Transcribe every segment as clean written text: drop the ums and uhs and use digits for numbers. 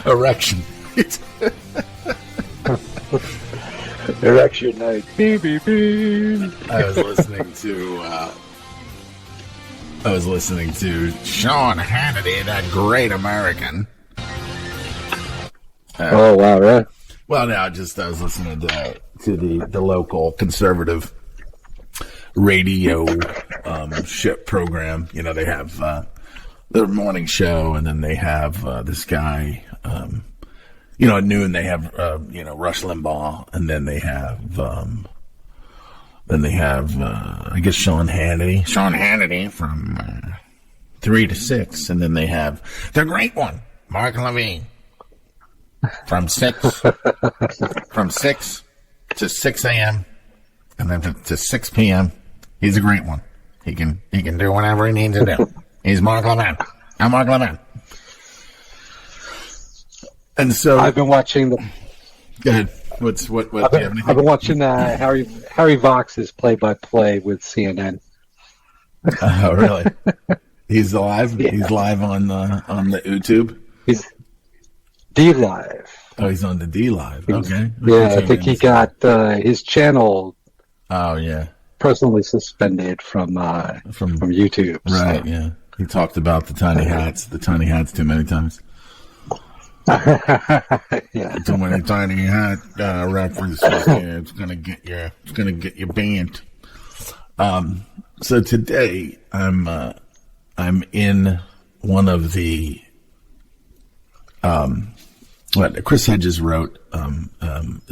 Erection. Erection night. Beep, beep, beep. I was listening to Sean Hannity, that great American. Oh wow, right? Well, no, I was listening to the local conservative radio ship program. You know, they have their morning show, and then they have this guy. You know, at noon they have Rush Limbaugh, and then they have I guess Sean Hannity from 3 to 6, and then they have the great one, Mark Levine, from 6 to 6 a.m. and then to 6 p.m. He's a great one. He can do whatever he needs to do. He's Mark Levine. I'm Mark Levine. And so I've been watching the. Go ahead. What do you have anything? I've been watching Harry Vox's play-by-play with CNN. Oh, really? He's live. Yeah. He's live on the YouTube. He's D Live. Oh, he's on the D Live. Okay. Yeah, I think he got his channel. Oh yeah. Personally suspended from YouTube. Right. So. Yeah. He talked about the tiny hats too many times. Yeah. Too many tiny hat references. Yeah, it's gonna get you banned. So today I'm in one of the what Chris Hedges wrote,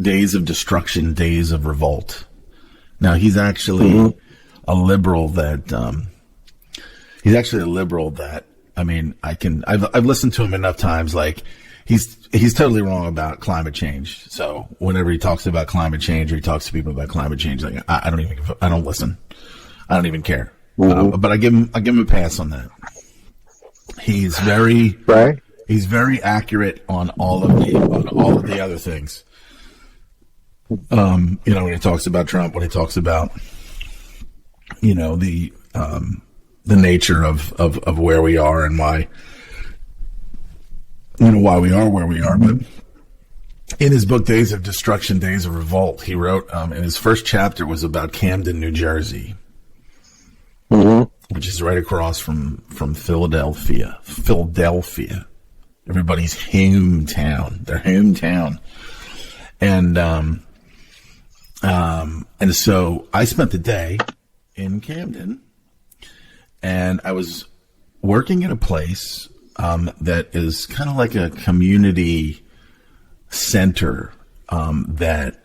Days of Destruction, Days of Revolt. Now he's actually a liberal that I mean I've listened to him enough times. Like he's totally wrong about climate change. So whenever he talks about climate change or he talks to people about climate change, like I don't listen. I don't even care. But I give him a pass on that. He's very He's very accurate on all of the other things. When he talks about Trump, when he talks about, the nature of where we are and why we are where we are. But in his book, Days of Destruction, Days of Revolt, he wrote, and his first chapter was about Camden, New Jersey, which is right across from Philadelphia. Everybody's hometown, their hometown. And so I spent the day in Camden, and I was working at a place that is kind of like a community center that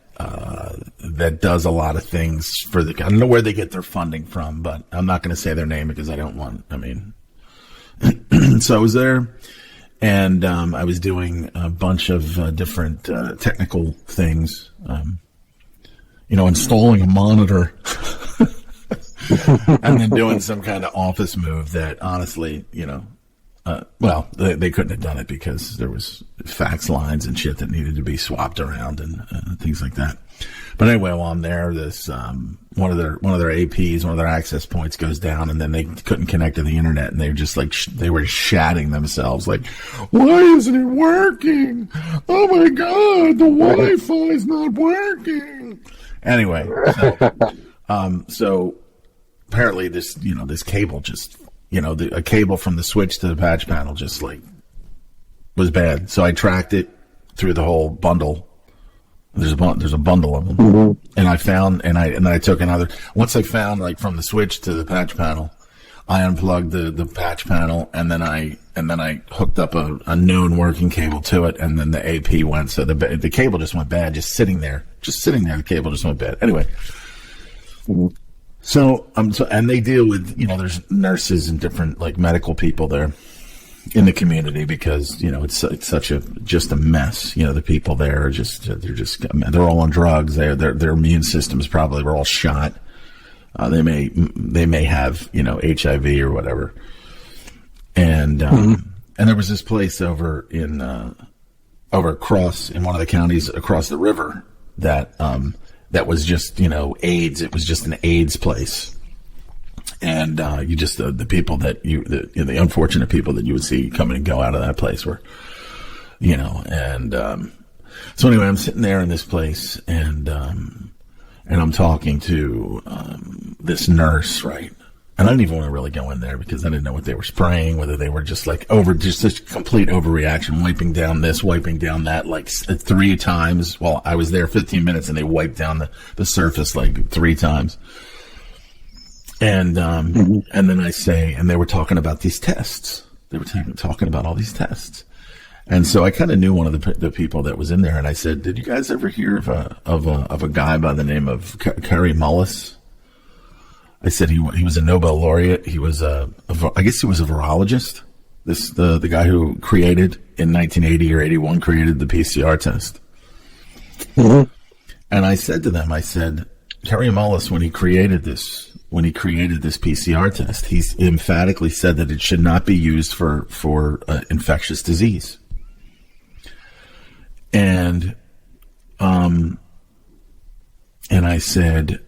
does a lot of things for I don't know where they get their funding from, but I'm not going to say their name because I don't want. So I was there. And I was doing a bunch of different technical things, installing a monitor and then doing some kind of office move that honestly, they couldn't have done it because there was fax lines and shit that needed to be swapped around and things like that. But anyway, while I'm there, this one of their APs, one of their access points goes down, and then they couldn't connect to the internet, and they were just like they were shatting themselves, like, "Why isn't it working? Oh my God, the Wi-Fi is not working." Anyway, so apparently this cable just a cable from the switch to the patch panel just like was bad. So I tracked it through the whole bundle. There's a bundle of them, and I found, and then I took another. Once I found like from the switch to the patch panel, I unplugged the patch panel, and then I hooked up a known working cable to it, and then the AP went. So the cable just went bad, just sitting there. The cable just went bad. Anyway, so and they deal with there's nurses and different like medical people there in the community because it's such just a mess. The people there are they're all on drugs. Their immune systems probably were all shot. They may have HIV or whatever. And there was this place over across in one of the counties across the river that was just AIDS. It was just an AIDS place. And you just the people that the unfortunate people that you would see come and go out of that place were, and so anyway, I'm sitting there in this place, and I'm talking to this nurse, right? And I didn't even want to really go in there because I didn't know what they were spraying, whether they were just just this complete overreaction, wiping down this, wiping down that, 3 times while I was there 15 minutes, and they wiped down the surface 3 times. And and then and they were talking about these tests. They were talking about all these tests. And so I kind of knew one of the people that was in there, and I said, "Did you guys ever hear of a guy by the name of Kary Mullis?" I said he was a Nobel laureate. He was I guess he was a virologist. The guy who created in 1980 or 81 created the PCR test. Mm-hmm. And I said to them, Kary Mullis, when he created this PCR test, he emphatically said that it should not be used for infectious disease. And I said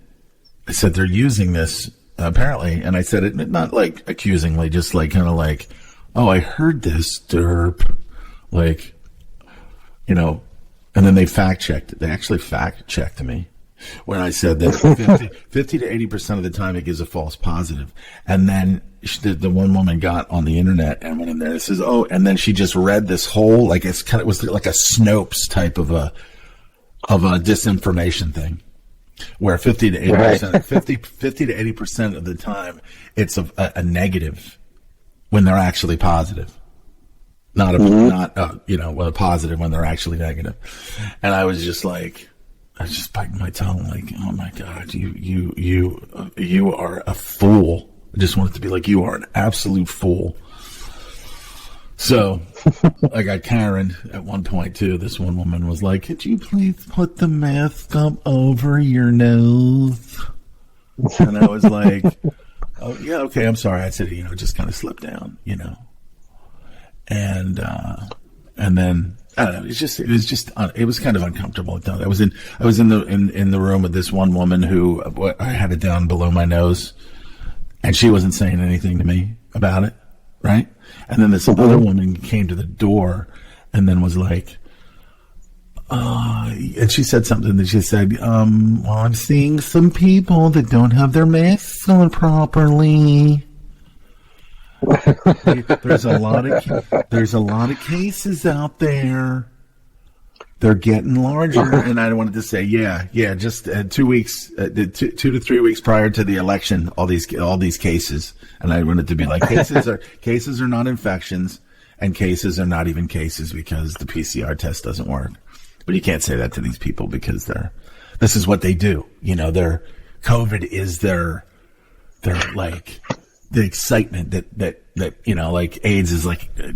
they're using this apparently, and I said it not accusingly, just oh, I heard this derp, and then they fact checked it. They actually fact checked me when I said that 50 to 80% of the time it gives a false positive. And then the one woman got on the internet and went in there and says, oh, and then she just read this whole, it was like a Snopes type of a disinformation thing, where 50 to 80%, 50 to 80% of the time it's a negative when they're actually positive. Not a positive when they're actually negative. And I was just biting my tongue, oh my God, you are a fool. I just wanted to be you are an absolute fool. So I got Karen at one point too. This one woman was like, could you please put the mask up over your nose? And I was like, oh yeah, okay, I'm sorry. I said, just kind of slip down, and then I don't know. It was kind of uncomfortable. I was in the room with this one woman who I had it down below my nose, and she wasn't saying anything to me about it, right? And then this other woman came to the door, and then was and she said something that she said, well, I'm seeing some people that don't have their masks on properly. There's a lot of cases out there. They're getting larger, and I wanted to say, just 2 weeks, 2 to 3 weeks prior to the election, all these cases, and I wanted to be cases are not infections, and cases are not even cases because the PCR test doesn't work. But you can't say that to these people because this is what they do. Their COVID is their the excitement that AIDS is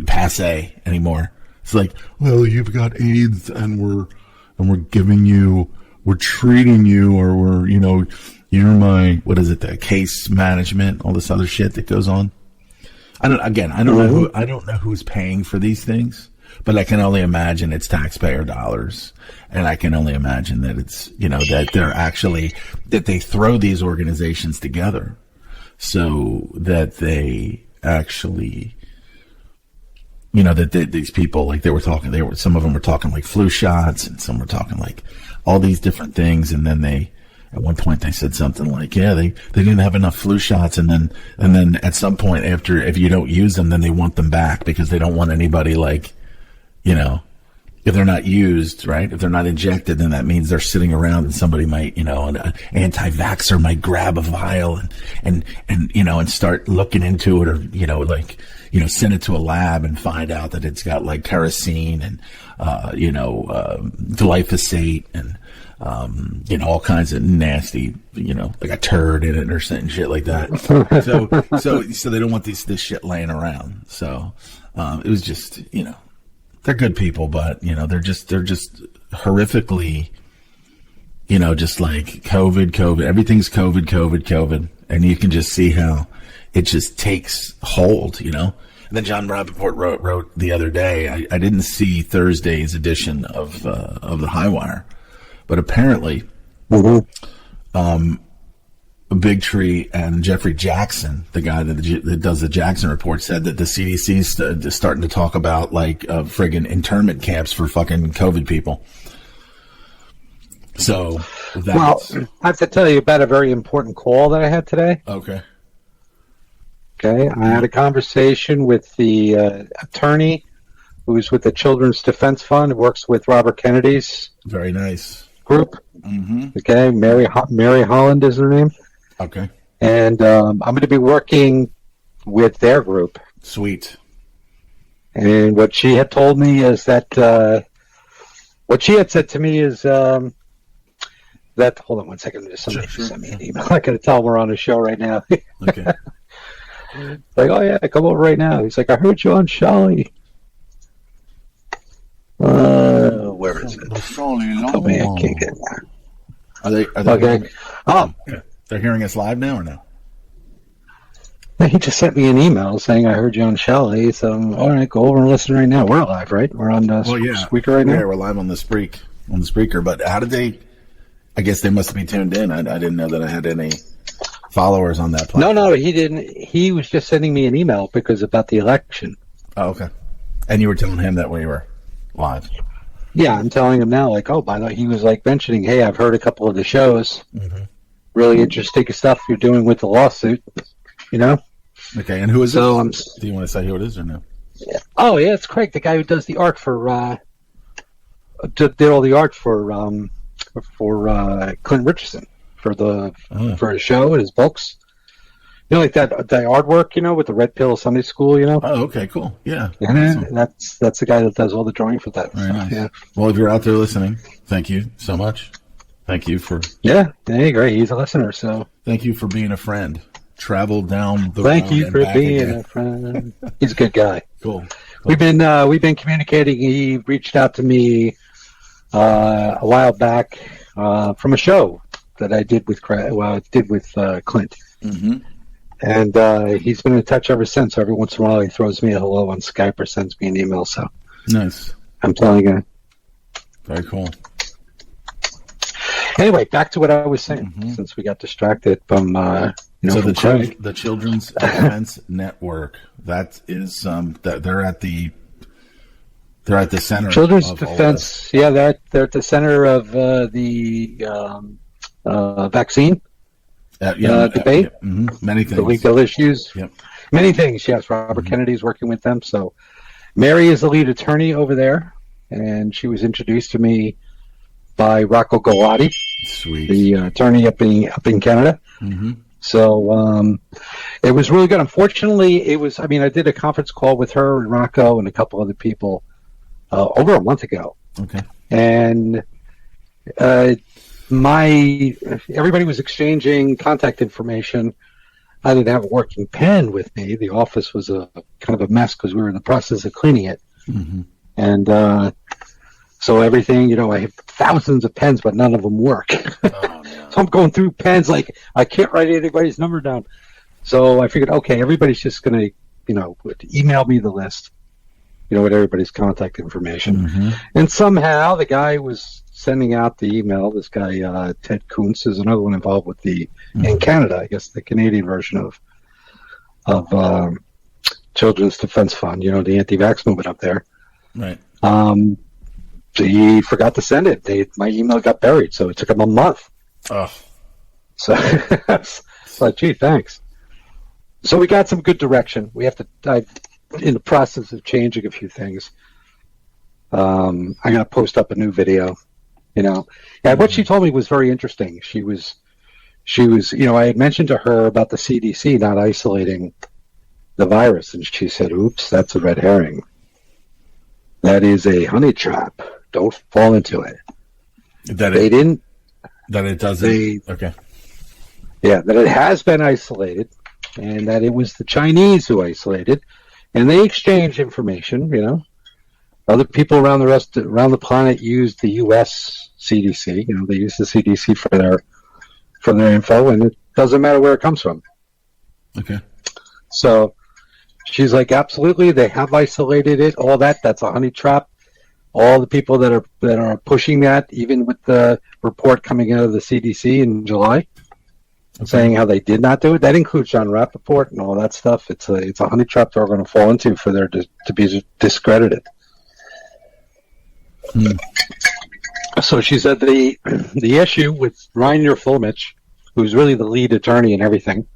passe anymore. It's well, you've got AIDS and we're treating you, or you're my, what is it, the case management, all this other shit that goes on. I don't know who's paying for these things, but I can only imagine it's taxpayer dollars. And I can only imagine that it's, that they throw these organizations together so that they actually, these people, some of them were talking flu shots, and some were talking all these different things. And then at one point they said something they didn't have enough flu shots. And then at some point if you don't use them, then they want them back because they don't want anybody if they're not used, right? If they're not injected, then that means they're sitting around and somebody might, an anti-vaxxer might grab a vial and start looking into it, or, send it to a lab and find out that it's got kerosene and, glyphosate and, all kinds of nasty, a turd in it or something, shit like that. So they don't want this shit laying around. So, it was just, they're good people, but they're just horrifically, just COVID. Everything's COVID, and you can just see how it just takes hold, And then John Rappaport wrote the other day. I didn't see Thursday's edition of the High Wire, but apparently, Big Tree and Jeffrey Jackson, the guy that does the Jackson report, said that the CDC's starting to talk about like friggin' internment camps for fucking COVID people. So, well, I have to tell you about a very important call that I had today. Okay. Okay, I had a conversation with the attorney who's with the Children's Defense Fund, works with Robert Kennedy's very nice group. Mm-hmm. Okay, Mary Holland is her name. Okay. And I'm going to be working with their group. Sweet. And what she had told me is that what she had said to me is that, hold on one second, somebody sent me an email. I got to tell we're on a show right now. Okay. Like, oh yeah, come over right now. He's like, I heard you on Shali. Where is it? Shali, me, I can't get that. Are they okay. They're hearing us live now or no? He just sent me an email saying I heard you on Shali. So all right, go over and listen right now. We're live, right? We're on Spreaker right now. Yeah, we're live on the Spreaker. But how did they? I guess they must be tuned in. I didn't know that I had any followers on that platform. No, he didn't. He was just sending me an email because about the election. Oh, okay. And you were telling him that we were live. Yeah, I'm telling him now. Like, oh, by the way, he was like mentioning, hey, I've heard a couple of the shows. Mm-hmm. Really interesting stuff you're doing with the lawsuit. You know. Okay, and who is it? Do you want to say who it is or no? Yeah. Oh, yeah, it's Craig, the guy who does the art for did all the art for Clint Richardson for his show and his books. You know, like that artwork, you know, with the Red Pill Sunday School, you know. Oh, okay, cool. Yeah, awesome. That's the guy that does all the drawing for that. Very nice. Yeah. Well, if you're out there listening, thank you so much. Thank you for. Yeah, great. He's a listener, so. Thank you for being a friend. Travel down the. Thank you for being a friend. He's a good guy. Cool. We've been communicating. He reached out to me a while back from a show that I did with Clint. Mm-hmm. And he's been in touch ever since. Every once in a while, he throws me a hello on Skype or sends me an email. So nice. I'm telling you. Very cool. Anyway, back to what I was saying. Since we got distracted from the Children's Defense Network. That is they're at the center. Children's Defense. Yeah, they're at the center of the vaccine. Debate. Many things. The legal issues. Yep. Many things, yes. Robert Kennedy's working with them. So Mary is the lead attorney over there, and she was introduced to me by Rocco Galati, Sweet. The attorney up in Canada. Mm-hmm. So it was really good. Unfortunately, I did a conference call with her and Rocco and a couple other people over a month ago. Okay. And everybody was exchanging contact information. I didn't have a working pen with me. The office was a kind of a mess because we were in the process of cleaning it. Mm-hmm. And so everything, I have thousands of pens, but none of them work. Oh, no. So I'm going through pens like I can't write anybody's number down. So I figured, okay, everybody's just going to, email me the list, with everybody's contact information. Mm-hmm. And somehow the guy was sending out the email. This guy, Ted Kuntz, is another one involved with in Canada, I guess the Canadian version of Children's Defense Fund, the anti-vax movement up there. Right. He forgot to send it. My email got buried, so it took him a month. Oh. So it's like, gee, thanks. So we got some good direction. We have to. I'm in the process of changing a few things. I'm going to post up a new video. And what she told me was very interesting. She was. I had mentioned to her about the CDC not isolating the virus, and she said, "Oops, that's a red herring. That is a honey trap. Don't fall into it." That it doesn't. Okay. Yeah, that it has been isolated, and that it was the Chinese who isolated, and they exchanged information. Other people around the planet used the U.S. CDC. They use the CDC for their info, and it doesn't matter where it comes from. Okay. So she's like, absolutely, they have isolated it. All that's a honey trap. All the people that are pushing that, even with the report coming out of the CDC in July, saying how they did not do it. That includes John Rappaport and all that stuff. It's a honey trap they're going to fall into for there to be discredited. So she said the issue with Ryan Yerfilmich, who's really the lead attorney and everything,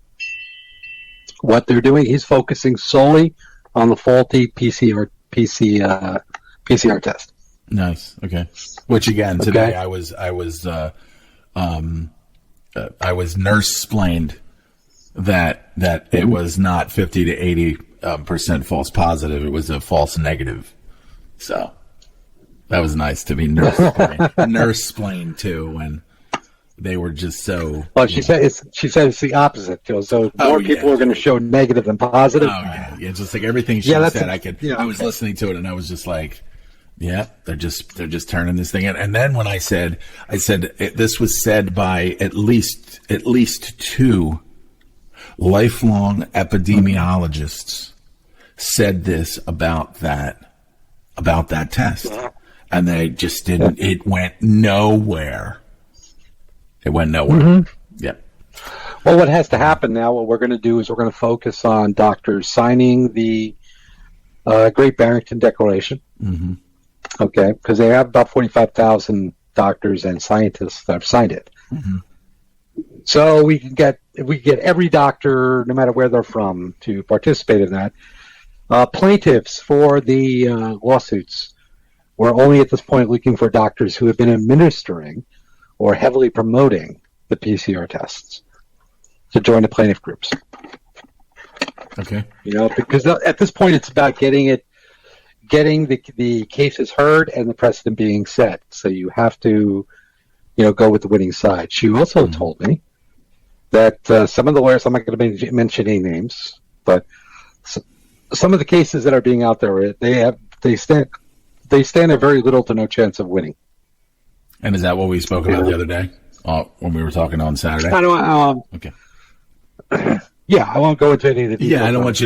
what they're doing, he's focusing solely on the faulty PCR test. Nice. Okay. Which again, today I was nurse-splained that it was not 50 to 80% false positive. It was a false negative. So that was nice to be nurse-splained too when they were just so. Well, she said it's the opposite. So more people are going to show negative than positive. Oh yeah, just like everything she said. I was listening to it and I was just like, yeah, they're just turning this thing in. And then when I said this was said by at least two lifelong epidemiologists said this about that test, and they just didn't. It went nowhere. It went nowhere. Mm-hmm. Yeah. Well, what has to happen now? What we're going to do is we're going to focus on doctors signing the Great Barrington Declaration. Mm-hmm. Okay, because they have about 45,000 doctors and scientists that have signed it. Mm-hmm. So we can get every doctor, no matter where they're from, to participate in that. Plaintiffs for the lawsuits were only at this point looking for doctors who have been administering or heavily promoting the PCR tests to join the plaintiff groups. Okay. Because at this point it's about getting the cases heard and the precedent being set. So you have to, go with the winning side. She also told me that some of the lawyers, I'm not going to mention any names, but some of the cases that are being out there, they stand a very little to no chance of winning. And is that what we spoke about the other day when we were talking on Saturday? Okay. Yeah, I won't go into any of the details. Yeah, I don't want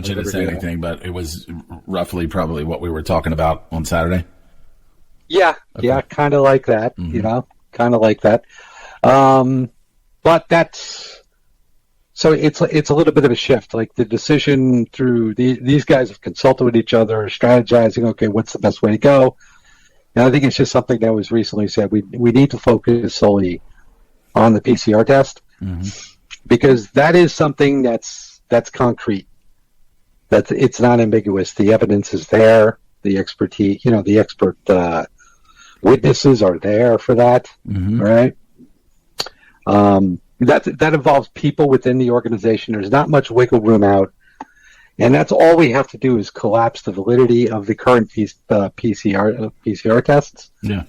you to say anything, but it was roughly probably what we were talking about on Saturday. Yeah, okay. Yeah, kind of like that. Mm-hmm. Kind of like that. But that's so it's a little bit of a shift. Like the decision through these guys have consulted with each other, strategizing. Okay, what's the best way to go? And I think it's just something that was recently said. We need to focus solely on the PCR test. Mm-hmm. Because that is something that's concrete. It's not ambiguous. The evidence is there. The expertise, the expert witnesses are there for that. Mm-hmm. Right? That involves people within the organization. There's not much wiggle room out, and that's all we have to do is collapse the validity of the current PCR tests. Yeah.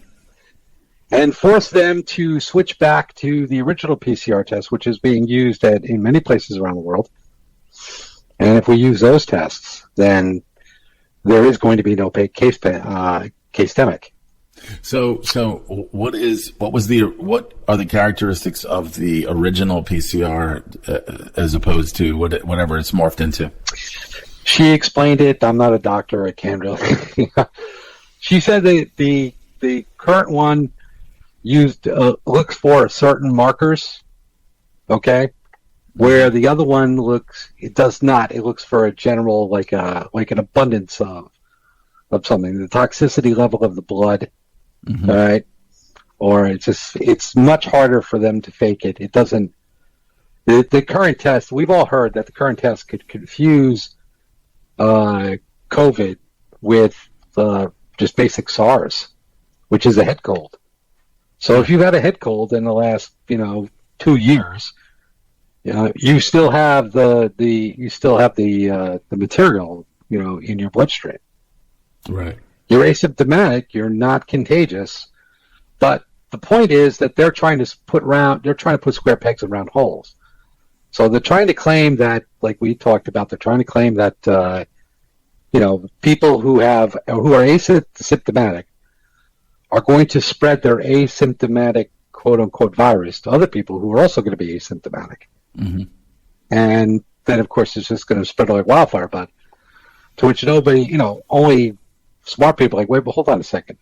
And force them to switch back to the original PCR test, which is being used in many places around the world. And if we use those tests, then there is going to be no case demic. So what are the characteristics of the original PCR as opposed to whatever it's morphed into? She explained it. I'm not a doctor. I can't really. She said that the current one used looks for certain markers, okay, where the other one does not. It looks for a general like an abundance of something, the toxicity level of the blood, mm-hmm. All right, or it's much harder for them to fake it. It doesn't. The current test, we've all heard that the current test could confuse COVID with just basic SARS, which is a head cold. So if you've had a head cold in the last, 2 years, you still have the material, in your bloodstream. Right. You're asymptomatic. You're not contagious. But the point is that they're trying to put square pegs in round holes. So they're trying to claim that, like we talked about, they're trying to claim that, people who are asymptomatic are going to spread their asymptomatic quote-unquote virus to other people who are also going to be asymptomatic. Mm-hmm. And then, of course, it's just going to spread like wildfire. But to which nobody, only smart people are like, wait, but hold on a second.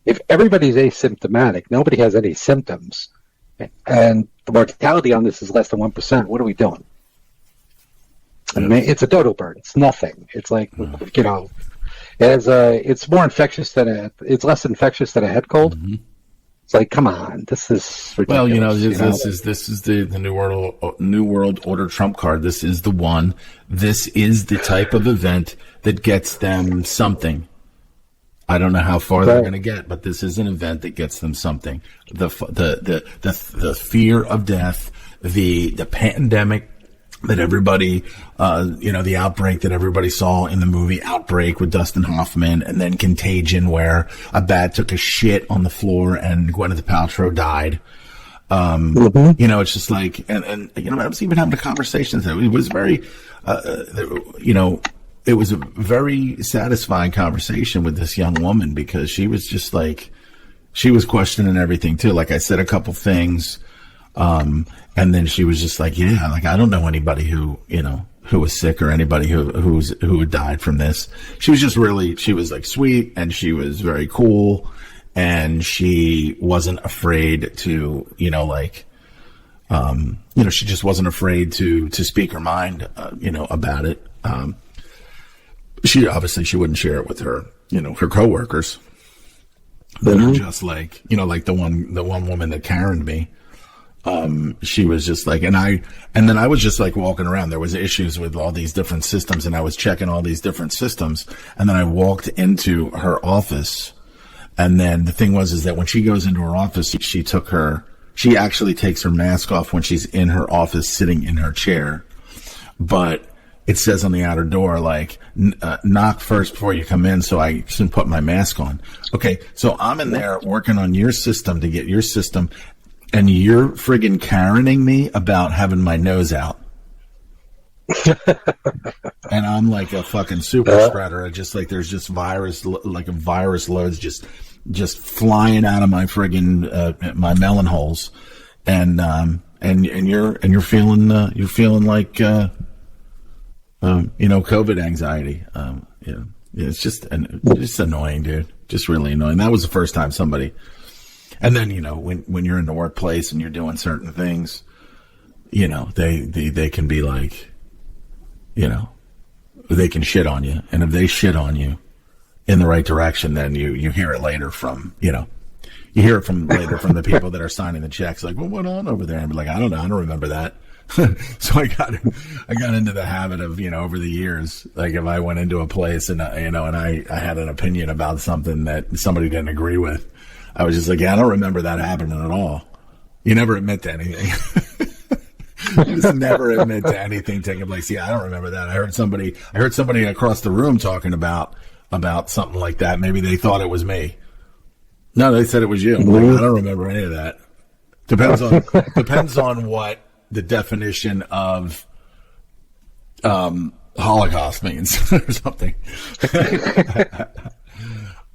If everybody's asymptomatic, nobody has any symptoms, and the mortality on this is less than 1%. What are we doing? I mean, it's a dodo bird. It's nothing. It's like, it's more infectious it's less infectious than a head cold. Mm-hmm. It's like, come on, this is ridiculous. Well, this is the new world order trump card. This is the one. This is the type of event that gets them something. I don't know how far they're going to get, but this is an event that gets them something. The fear of death, the pandemic that everybody, the outbreak that everybody saw in the movie Outbreak with Dustin Hoffman, and then Contagion, where a bat took a shit on the floor and Gwyneth Paltrow died. It's just like, and I was even having a conversation. It was very, it was a very satisfying conversation with this young woman, because she was just like, she was questioning everything too. Like, I said a couple things, and then she was just like, yeah, like, I don't know anybody who was sick, or anybody who had died from this. She was just really, she was like sweet, and she was very cool, and she wasn't afraid to, she just wasn't afraid to speak her mind, about it. She wouldn't share it with her, her coworkers that are just like, like the one woman that Karen'd me. She was just like, and then I was just like walking around. There was issues with all these different systems, and I was checking all these different systems. And then I walked into her office, and then the thing is that when she goes into her office, she actually takes her mask off when she's in her office, sitting in her chair. But it says on the outer door, like, knock first before you come in, so I can put my mask on. Okay, so I'm in there working on your system to get your system, and you're friggin' Karening me about having my nose out. And I'm like a fucking super spreader. Just like, there's just virus loads just flying out of my friggin' my melon holes. And you're feeling like, COVID anxiety. It's just annoying, dude. Just really annoying. That was the first time somebody, and then, when you're in the workplace and you're doing certain things, they can be like, they can shit on you. And if they shit on you in the right direction, then you hear it later from, you hear it from later from the people that are signing the checks. Like, what went on over there? And be like, I don't know. I don't remember that. So I got into the habit of, over the years, like, if I went into a place and, I had an opinion about something that somebody didn't agree with, I was just like, yeah, I don't remember that happening at all. You never admit to anything. You just never admit to anything taking place. Yeah, I don't remember that. I heard somebody across the room talking about something like that. Maybe they thought it was me. No, they said it was you. Like, I don't remember any of that. Depends on what the definition of Holocaust means or something.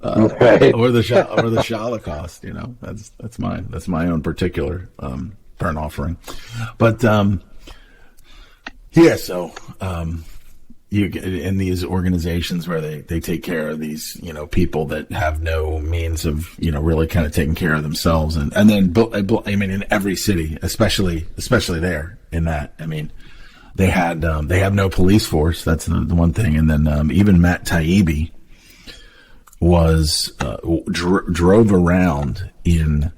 Right. or the Shalocaust, that's my own particular burnt offering. But so you get in these organizations where they take care of these people that have no means of really kind of taking care of themselves, and then in every city, especially there in that, they have no police force. That's the one thing. And then even Matt Taibbi was drove around in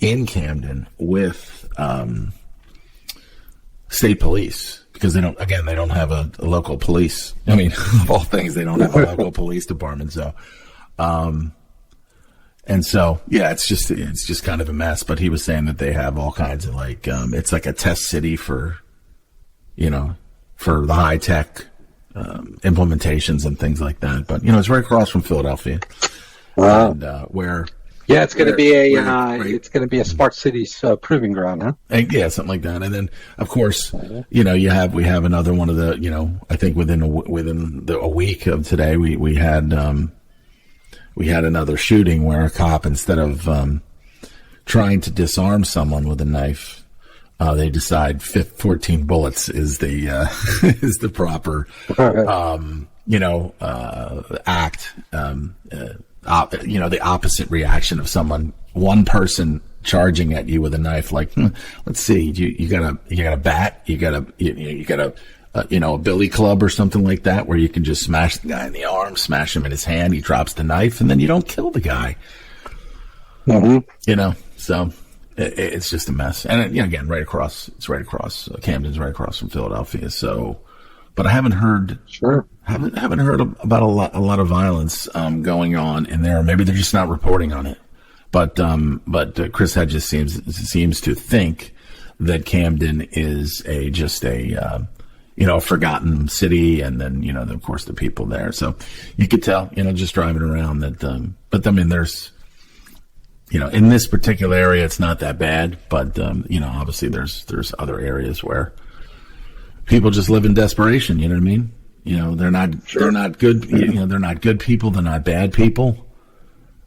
Camden with state police, because they don't have a local police. Of all things, they don't have a local police department. So, it's just kind of a mess. But he was saying that they have all kinds of it's like a test city for the high tech implementations and things like that. But it's right across from Philadelphia. Wow. And where it's going to be a smart cities proving ground, huh? Yeah, something like that. And then, of course, we have another one of the, I think within a week of today, we had another shooting where a cop, instead of trying to disarm someone with a knife, they decide 14 bullets is the is the proper act. The opposite reaction of someone, one person charging at you with a knife. Like, let's see, you got a bat, you got a billy club or something like that, where you can just smash the guy in the arm, smash him in his hand, he drops the knife, and then you don't kill the guy. Mm-hmm. So it's just a mess. And again, Camden's right across from Philadelphia. So, but I haven't heard, haven't heard about a lot of violence going on in there. Maybe they're just not reporting on it. But Chris Hedges seems to think that Camden is just a forgotten city, and then, of course, the people there. So you could tell, just driving around that, but I mean, there's, in this particular area, it's not that bad, but, obviously there's other areas where people just live in desperation. You know what I mean? They're not good, they're not good people. They're not bad people,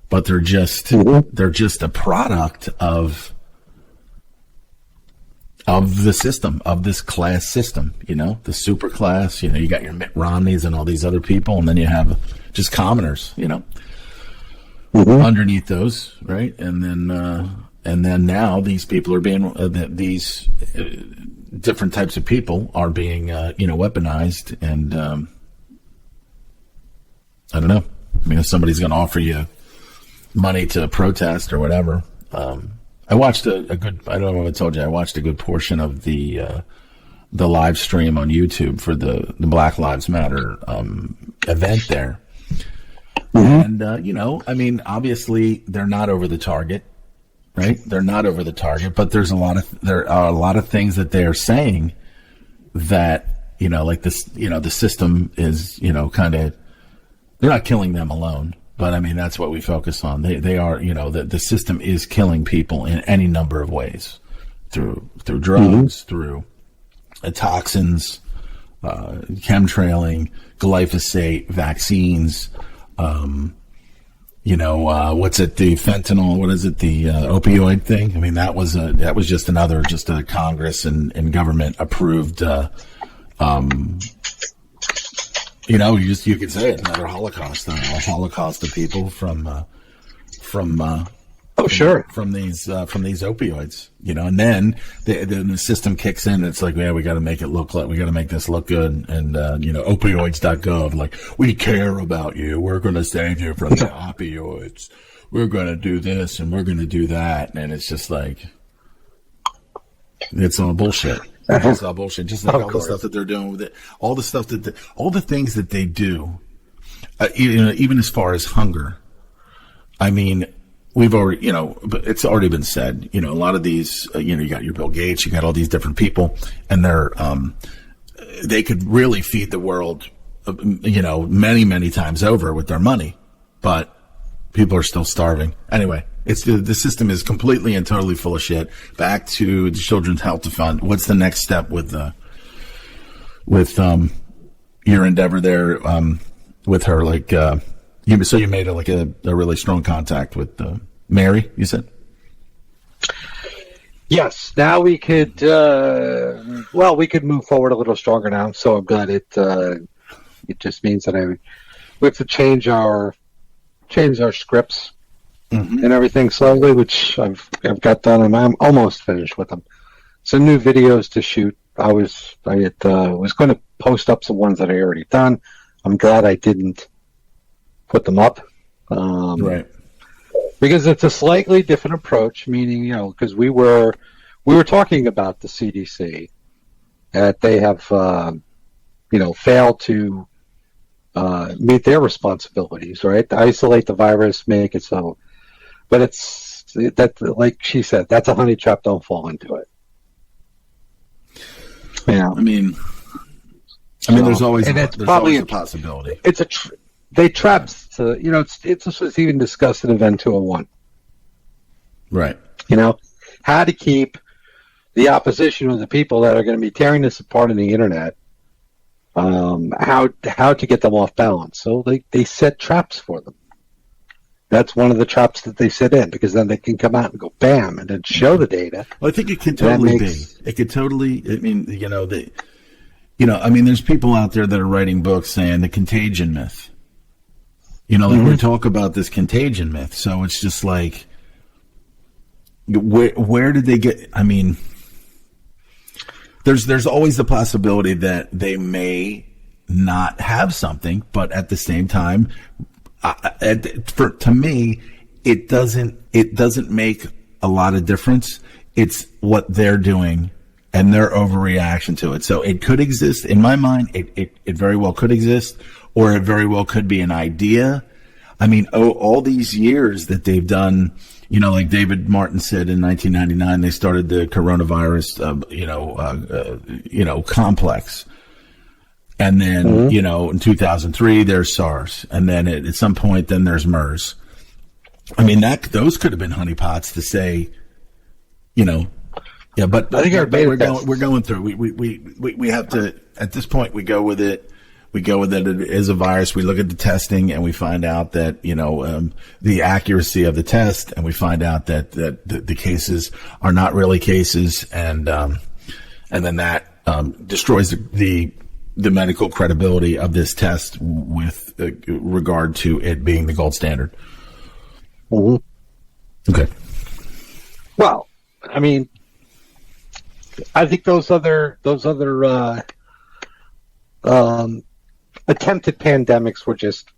but they're just a product of the system, of this class system, the super class. You got your Mitt Romneys and all these other people, and then you have just commoners, underneath those, right? And then now these people are being these different types of people are being weaponized, and I don't know. I mean, if somebody's going to offer you money to protest or whatever. I watched a good, I don't know if I told you, I watched a good portion of the live stream on YouTube for the Black Lives Matter event there. And, I mean, obviously they're not over the target, right? They're not over the target, but there are a lot of things that they are saying that, like this, the system is, kind of, they're not killing them alone. But I mean, that's what we focus on. They are, the system is killing people in any number of ways, through drugs, through toxins, chemtrailing, glyphosate, vaccines, what's it, the fentanyl, what is it, the opioid thing? I mean, that was just a Congress and government approved, you could say it, another Holocaust, a Holocaust of people from these opioids, and then the system kicks in. And it's like, we got to make this look good, and opioids.gov, like, we care about you, we're going to save you from the opioids, we're going to do this and we're going to do that, and it's just like, it's all bullshit. It's all bullshit. Just like all the stuff that they're doing with it, all the things that they do, even as far as hunger. I mean, we've already, but it's already been said, a lot of these, you got your Bill Gates, you got all these different people, and they could really feed the world, many, many times over with their money, but people are still starving. Anyway. The system is completely and totally full of shit. Back to the Children's Health Fund. What's the next step with your endeavor there with her? Like, you made a really strong contact with Mary, you said? Yes. Now we could move forward a little stronger now. So I'm glad it just means that we have to change our scripts. And everything slowly, which I've got done, and I'm almost finished with them. Some new videos to shoot. I was going to post up some ones that I already done. I'm glad I didn't put them up, right? Because it's a slightly different approach. Meaning, because we were talking about the CDC, that they have failed to meet their responsibilities, right? To isolate the virus, make it so. But it's that, like she said, that's a honey trap. Don't fall into it. Yeah, I mean, there's always a possibility. It's they traps to it's even discussed in Event 201. Right. How to keep the opposition or the people that are going to be tearing this apart on the internet. How to get them off balance. So they set traps for them. That's one of the traps that they sit in, because then they can come out and go bam and then show the data. Well, I think it could totally be. It could totally. I mean, there's people out there that are writing books saying the contagion myth. We talk about this contagion myth. So it's just like, where did they get? I mean, there's always the possibility that they may not have something, but at the same time, to me, it doesn't make a lot of difference. It's what they're doing and their overreaction to it. So it could exist in my mind. It very well could exist, or it very well could be an idea. I mean, all these years that they've done, like David Martin said in 1999, they started the coronavirus, complex. And then, in 2003, there's SARS. And then at some point, then there's MERS. I mean, those could have been honeypots to say, yeah, but I think we're going through. We have to, at this point, we go with it. We go with it as a virus. We look at the testing and we find out that, the accuracy of the test, and we find out that the cases are not really cases. And then that, destroys the medical credibility of this test with regard to it being the gold standard. Mm-hmm. Okay. Well, I mean, I think those other attempted pandemics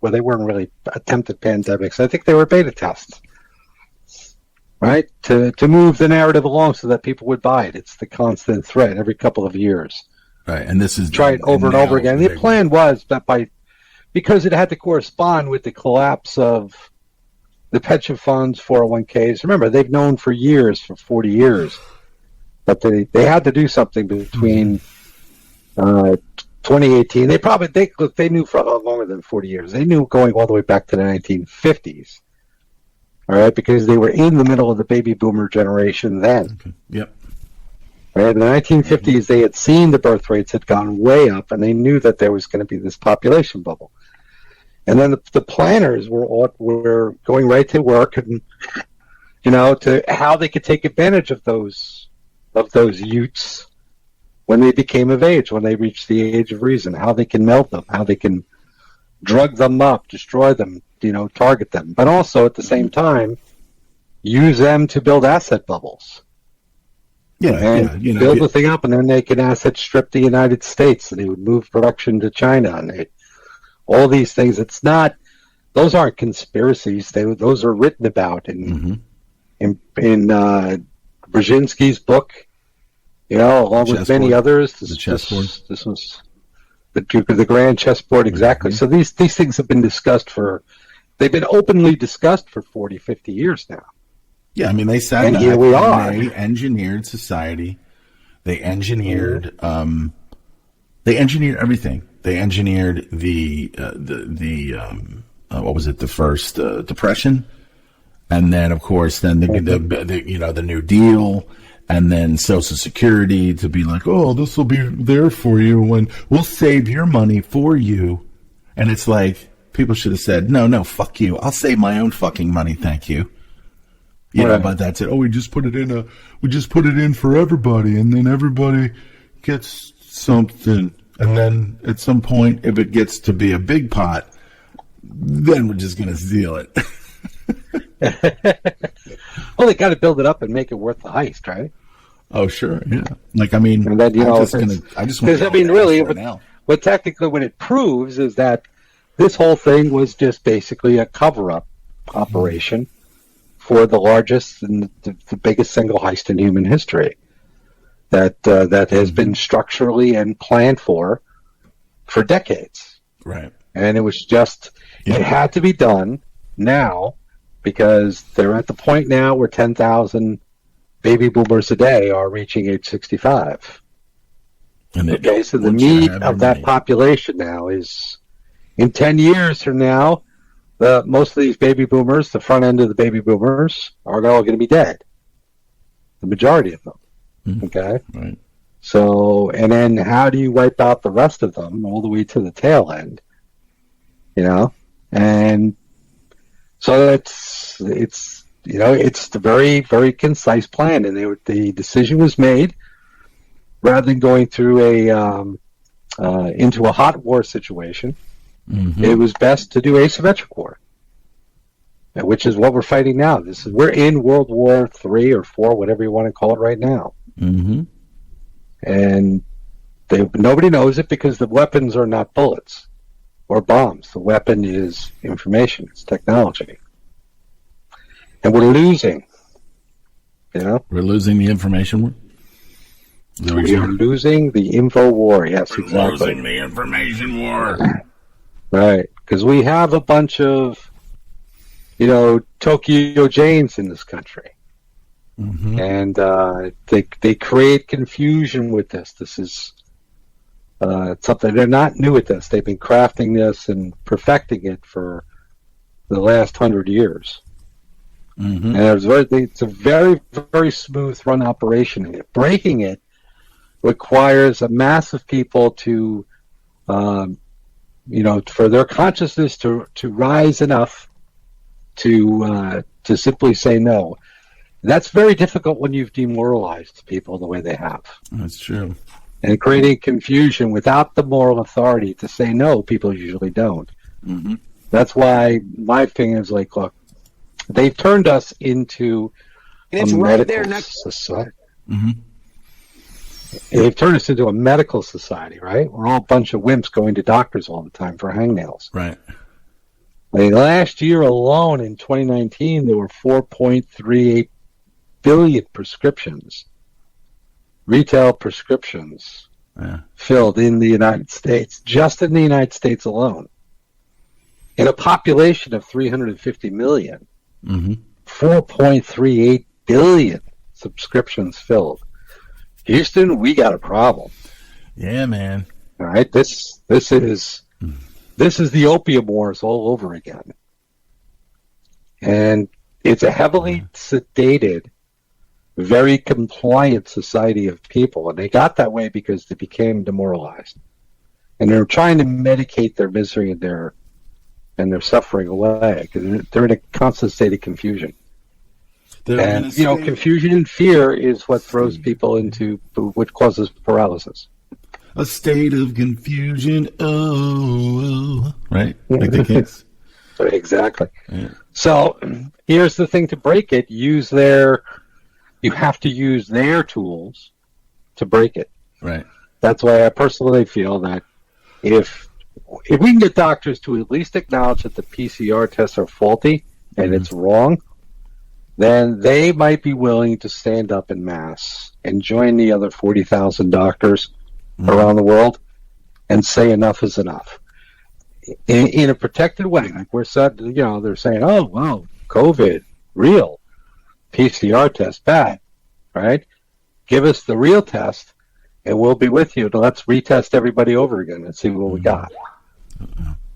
were they weren't really attempted pandemics. I think they were beta tests, right? To move the narrative along so that people would buy it. It's the constant threat every couple of years. Right, and this is try it over and over again. The plan was that because it had to correspond with the collapse of the pension funds, 401ks. Remember, they've known for 40 years, that they had to do something between 2018. They knew for a lot longer than 40 years. They knew going all the way back to the 1950s. All right, because they were in the middle of the baby boomer generation then. Okay. Yep. Right, in the 1950s, they had seen the birth rates had gone way up, and they knew that there was going to be this population bubble. And then the planners were going right to work, and to how they could take advantage of those youths when they became of age, when they reached the age of reason, how they can melt them, how they can drug them up, destroy them, target them, but also at the same time use them to build asset bubbles. Build the thing up, and then they can asset strip the United States, and they would move production to China, and all these things. Those aren't conspiracies. Those are written about in Brzezinski's book, along with many others. The chessboard. This was the grand chessboard, exactly. So these things have been they've been openly discussed for 40, 50 years now. Yeah, I mean, they sat and back here we are. They engineered society. They engineered everything. They engineered the what was it? The first depression, and then of course the New Deal, and then Social Security to be like, oh, this will be there for you when we'll save your money for you, and it's like people should have said, no, fuck you, I'll save my own fucking money, thank you. But that's it. Oh, we just put it in for everybody, and then everybody gets something. And then at some point, if it gets to be a big pot, then we're just going to steal it. Well, they got to build it up and make it worth the heist, right? Oh, sure, yeah. Like, I mean, and then, really, what technically what it proves is that this whole thing was just basically a cover-up operation for the largest and the biggest single heist in human history that has been structurally and planned for decades. Right. And it was just, it had to be done now because they're at the point now where 10,000 baby boomers a day are reaching age 65. Okay, so the need of that population now is, in 10 years from now, most of these baby boomers, the front end of the baby boomers, are all going to be dead. The majority of them. Mm-hmm. Okay? Right. So, and then how do you wipe out the rest of them all the way to the tail end? And so it's the very, very concise plan. And the decision was made, rather than going through into a hot war situation, mm-hmm. It was best to do asymmetric war. which is what we're fighting now. We're in World War III or IV, whatever you want to call it right now. Mm-hmm. And nobody knows it because the weapons are not bullets or bombs. The weapon is information. It's technology. And we're losing. We're losing the information war? We are losing the info war. Yes, we're exactly. Losing the information war. Right. Because we have a bunch of, Tokyo Janes in this country. Mm-hmm. And they create confusion with this. This is something. They're not new at this. They've been crafting this and perfecting it for the last 100 years. Mm-hmm. And it's a very, very smooth run operation. Breaking it requires a mass of people to, for their consciousness to rise enough to simply say no. That's very difficult when you've demoralized people the way they have. That's true. And creating confusion without the moral authority to say no, people usually don't. Mm-hmm. That's why my thing is like, look, they've turned us into a medical society. Mm-hmm. They've turned us into a medical society, right? We're all a bunch of wimps going to doctors all the time for hangnails. Right. Last year alone, in 2019, there were 4.38 billion prescriptions, retail prescriptions, filled in the United States, just in the United States alone. In a population of 350 million, 4.38 billion subscriptions filled. Houston, we got a problem. Yeah, man. All right, this is the opium wars all over again, and it's a heavily sedated, very compliant society of people, and they got that way because they became demoralized, and they're trying to medicate their misery and their suffering away because they're in a constant state of confusion. And confusion and fear is what throws people into, which causes paralysis. A state of confusion, right? Like the Kings. Exactly. Yeah. So here's the thing to break it. You have to use their tools to break it. Right. That's why I personally feel that if we can get doctors to at least acknowledge that the PCR tests are faulty and it's wrong, then they might be willing to stand up in mass and join the other 40,000 doctors around the world and say enough is enough in a protected way. Like we're said, they're saying, oh, wow, COVID, real, PCR test, bad, right? Give us the real test and we'll be with you. Let's retest everybody over again and see what we got.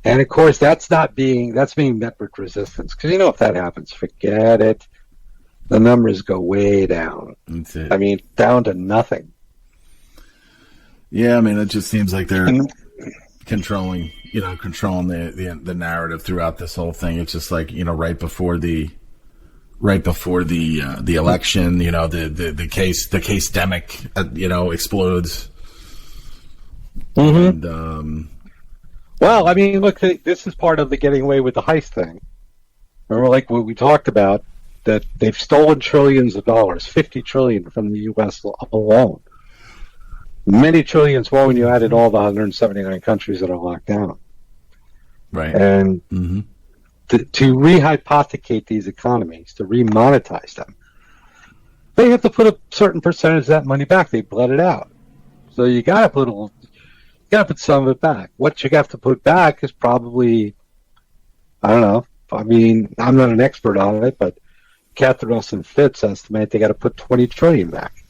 And of course, that's being met with resistance because if that happens, forget it. The numbers go way down. That's it. I mean, down to nothing. Yeah, I mean, it just seems like they're controlling the narrative throughout this whole thing. It's just like, right before the election, the case demic, explodes. Mm-hmm. And, well, I mean, look, this is part of the getting away with the heist thing. Remember, like what we talked about, that they've stolen trillions of dollars, 50 trillion from the U.S. alone. Many trillions more when you added all the 179 countries that are locked down. Right. And to rehypothecate these economies, to remonetize them, they have to put a certain percentage of that money back. They bled it out. So you got to put some of it back. What you have to put back is probably, I don't know. I mean, I'm not an expert on it, but Catherine Olson Fitz estimate they got to put 20 trillion back.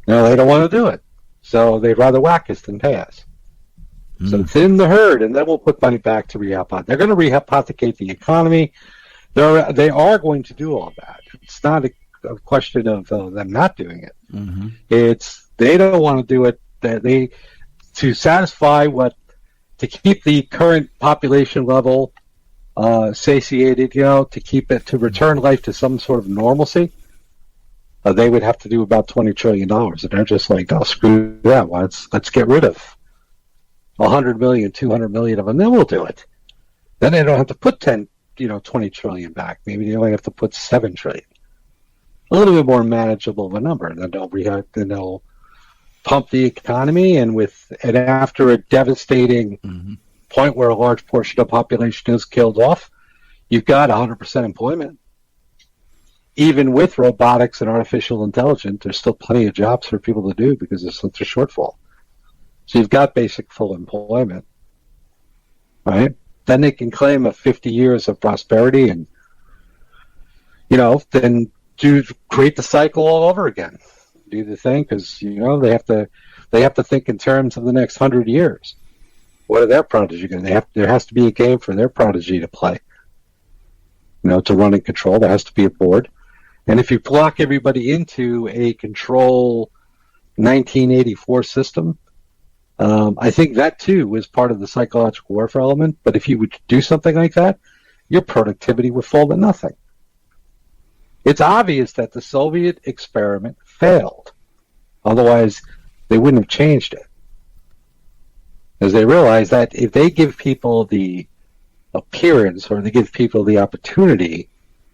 No, they don't want to do it, so they'd rather whack us than pay us. So thin the herd, and then we'll put money back to rehypothecate. They're going to rehypothecate the economy. They are going to do all that. It's not a question of them not doing it. Mm-hmm. It's they don't want to do it. To satisfy to keep the current population level satiated, to return life to some sort of normalcy, they would have to do about $20 trillion. And they're just like, oh, screw that. Well, let's get rid of 100 million, 200 million of them. Then we'll do it. Then they don't have to put 10 $20 trillion back. Maybe they only have to put $7 trillion. A little bit more manageable of a number, and then they'll pump the economy, and after a devastating point where a large portion of the population is killed off, you've got 100% employment. Even with robotics and artificial intelligence, there's still plenty of jobs for people to do because there's such a shortfall. So you've got basic full employment, right? Then they can claim 50 years of prosperity and, then create the cycle all over again. Do the thing because, they have to think in terms of the next 100 years. What are their prodigy going to? There has to be a game for their prodigy to play. To run and control, there has to be a board. And if you block everybody into a control 1984 system, I think that too is part of the psychological warfare element. But if you would do something like that, your productivity would fall to nothing. It's obvious that the Soviet experiment failed. Otherwise, they wouldn't have changed it. As they realized that if they give people the appearance or they give people the opportunity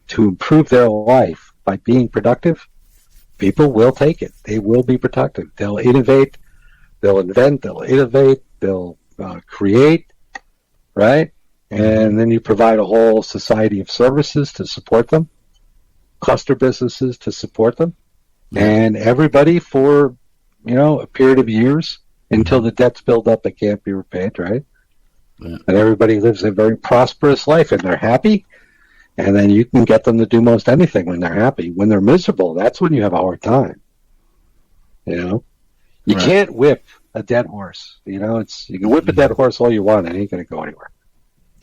to improve their life by being productive, people will take it. They will be productive. They'll innovate. They'll invent. They'll innovate. They'll create, right? And then you provide a whole society of services to support them, cluster businesses to support them, and everybody for, a period of years until the debts build up that can't be repaid, right? Yeah. And everybody lives a very prosperous life and they're happy. And then you can get them to do most anything when they're happy. When they're miserable, that's when you have a hard time. You can't whip a dead horse. You can whip a dead horse all you want, it ain't going to go anywhere.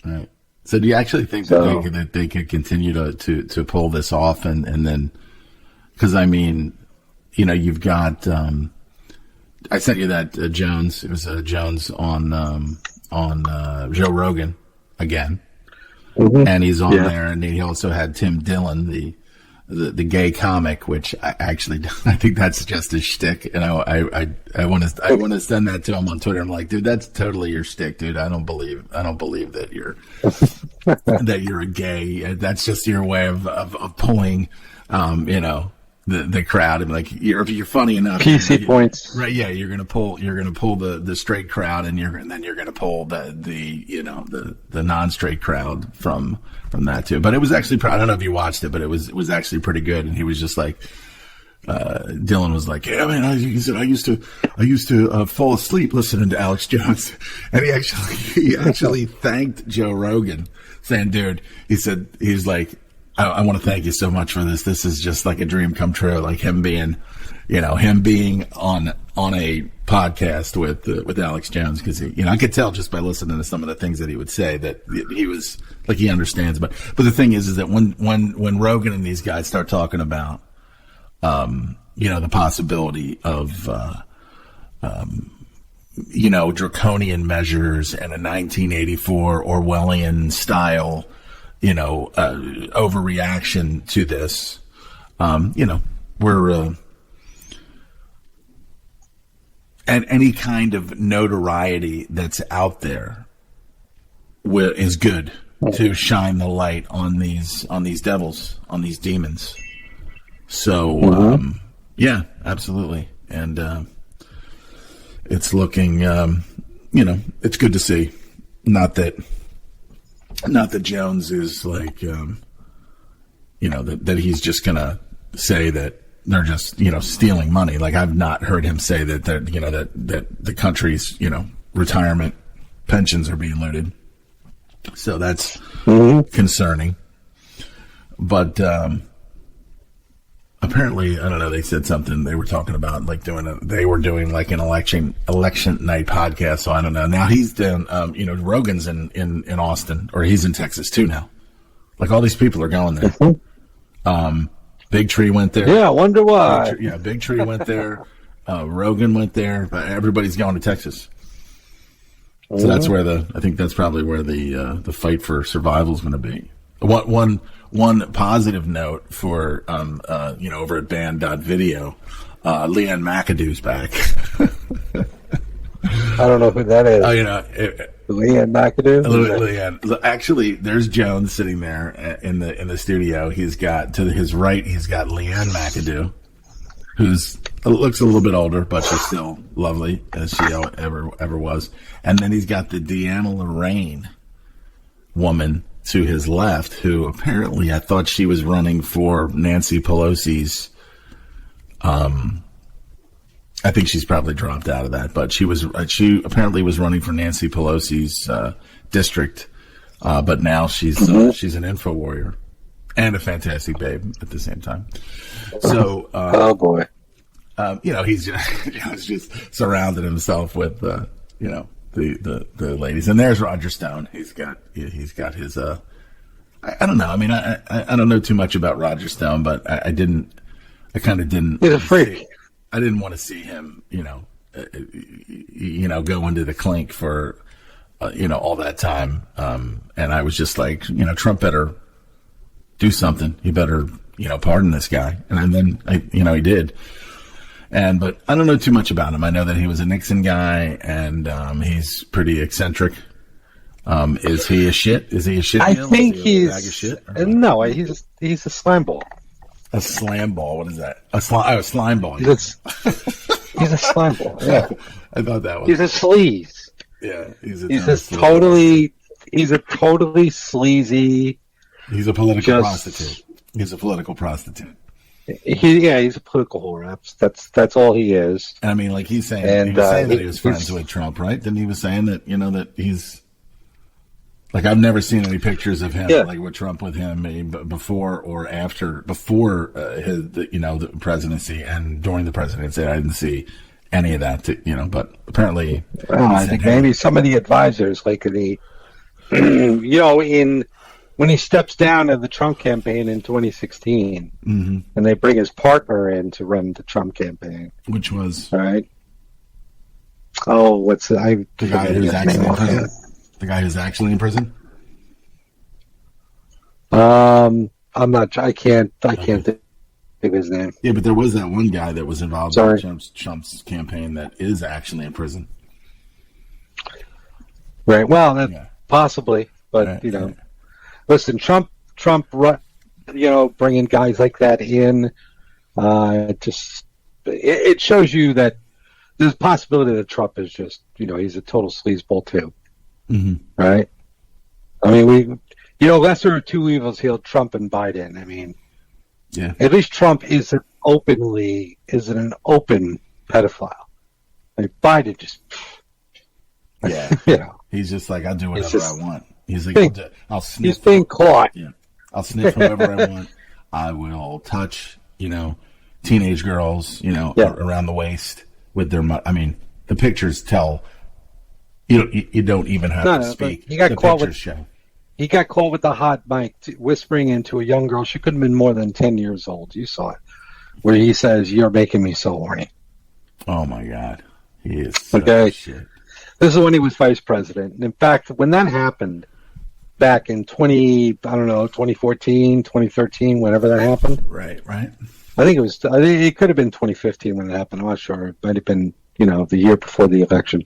Right. So do you actually think that they could continue to pull this off and then, because you've got, I sent you that Jones. It was Jones on Joe Rogan again, and he's on there, and he also had Tim Dillon, the gay comic, which I think that's just a shtick, and I want to send that to him on Twitter. I'm like, dude, that's totally your shtick, dude. I don't believe that you're that you're a gay. That's just your way of pulling, the crowd, and like if you're funny enough, PC points, right? Yeah, you're gonna pull the straight crowd, and then you're gonna pull the non-straight crowd from that too. But it was actually, I don't know if you watched it, but it was actually pretty good. And he was just like, Dylan was like, yeah, man, he said I used to fall asleep listening to Alex Jones, and he actually thanked Joe Rogan, saying, dude, he's like, I want to thank you so much for this. This is just like a dream come true. Like him being on a podcast with Alex Jones, because I could tell just by listening to some of the things that he would say that he was like, he understands. But the thing is that when Rogan and these guys start talking about the possibility of draconian measures and a 1984 Orwellian style overreaction to this. We're and any kind of notoriety that's out there is good to shine the light on these devils, on these demons. So, yeah, absolutely. And it's looking, it's good to see. Not that Jones is like, that he's just going to say that they're just, stealing money. Like, I've not heard him say that the country's, retirement pensions are being looted. So that's concerning. But apparently, I don't know, they said something, they were talking about like they were doing like an election night podcast. So I don't know. Now he's down, Rogan's in Austin, or he's in Texas too now. Like all these people are going there. Big Tree went there. Yeah, I wonder why. Big Tree went there. Rogan went there, but everybody's going to Texas. So that's where I think that's probably where the fight for survival is going to be. One positive note for, over at band.video, Leanne McAdoo's back. I don't know who that is. Oh, Leanne McAdoo. Leanne. Actually, there's Jones sitting there in the studio. He's got to his right. He's got Leanne McAdoo, who's looks a little bit older, but she's still lovely as she ever was. And then he's got the Deanna Lorraine woman to his left, who apparently I thought she was running for Nancy Pelosi's. I think she's probably dropped out of that, but she apparently was running for Nancy Pelosi's district, but now she's an info warrior and a fantastic babe at the same time. So, oh boy, he's just surrounded himself with the ladies, and there's Roger Stone. He's got his I don't know. I mean, I don't know too much about Roger Stone, but I kind of didn't. He's a freak. I didn't want to see him, go into the clink for, all that time. And I was just like, Trump better do something. He better, pardon this guy. And then, he did. But I don't know too much about him. I know that he was a Nixon guy, and he's pretty eccentric. Is he a shit? Is he a shit? I think he's a bag of shit, no. He's a slime ball. A slam ball. What is that? A slime ball. He's a slime ball. Yeah, I thought that was. He's a sleaze. Yeah, he's a totally sleazy. He's a political prostitute. He's a political prostitute. He's a political whore. That's all he is. And I mean, like he's saying, that he was friends with Trump, right? Then he was saying that that he's. Like, I've never seen any pictures of him, like with Trump with him before or after, the presidency and during the presidency. I didn't see any of that, but apparently. I think maybe some of the advisors, like when he steps down in the Trump campaign in 2016, and they bring his partner in to run the Trump campaign. Which was? Right. Oh, the guy who's actually in prison? The guy who's actually in prison? I'm not. I can't think of his name. Yeah, but there was that one guy that was involved in Trump's campaign that is actually in prison. Right. Well, possibly, but listen, Trump, bringing guys like that in, it shows you that there's a possibility that Trump is just, he's a total sleazeball too. Mm-hmm. Right? I mean, lesser of two evils here, Trump and Biden. I mean, at least Trump isn't an open pedophile. I mean, Biden just, he's just like, I'll do whatever I want. He's like, I'll sniff. He's being caught. Yeah, I'll sniff whoever I want. I will touch, teenage girls, around the waist with their. I mean, the pictures tell. You don't even have to speak. He got caught with the hot mic, whispering into a young girl. She couldn't have been more than 10 years old. You saw it, where he says, "You're making me so horny." Oh my God, he is shit. This is when he was vice president. And in fact, when that happened, back in 2014, 2013, whenever that happened. Right. I think it could have been 2015 when it happened. I'm not sure. It might have been, the year before the election.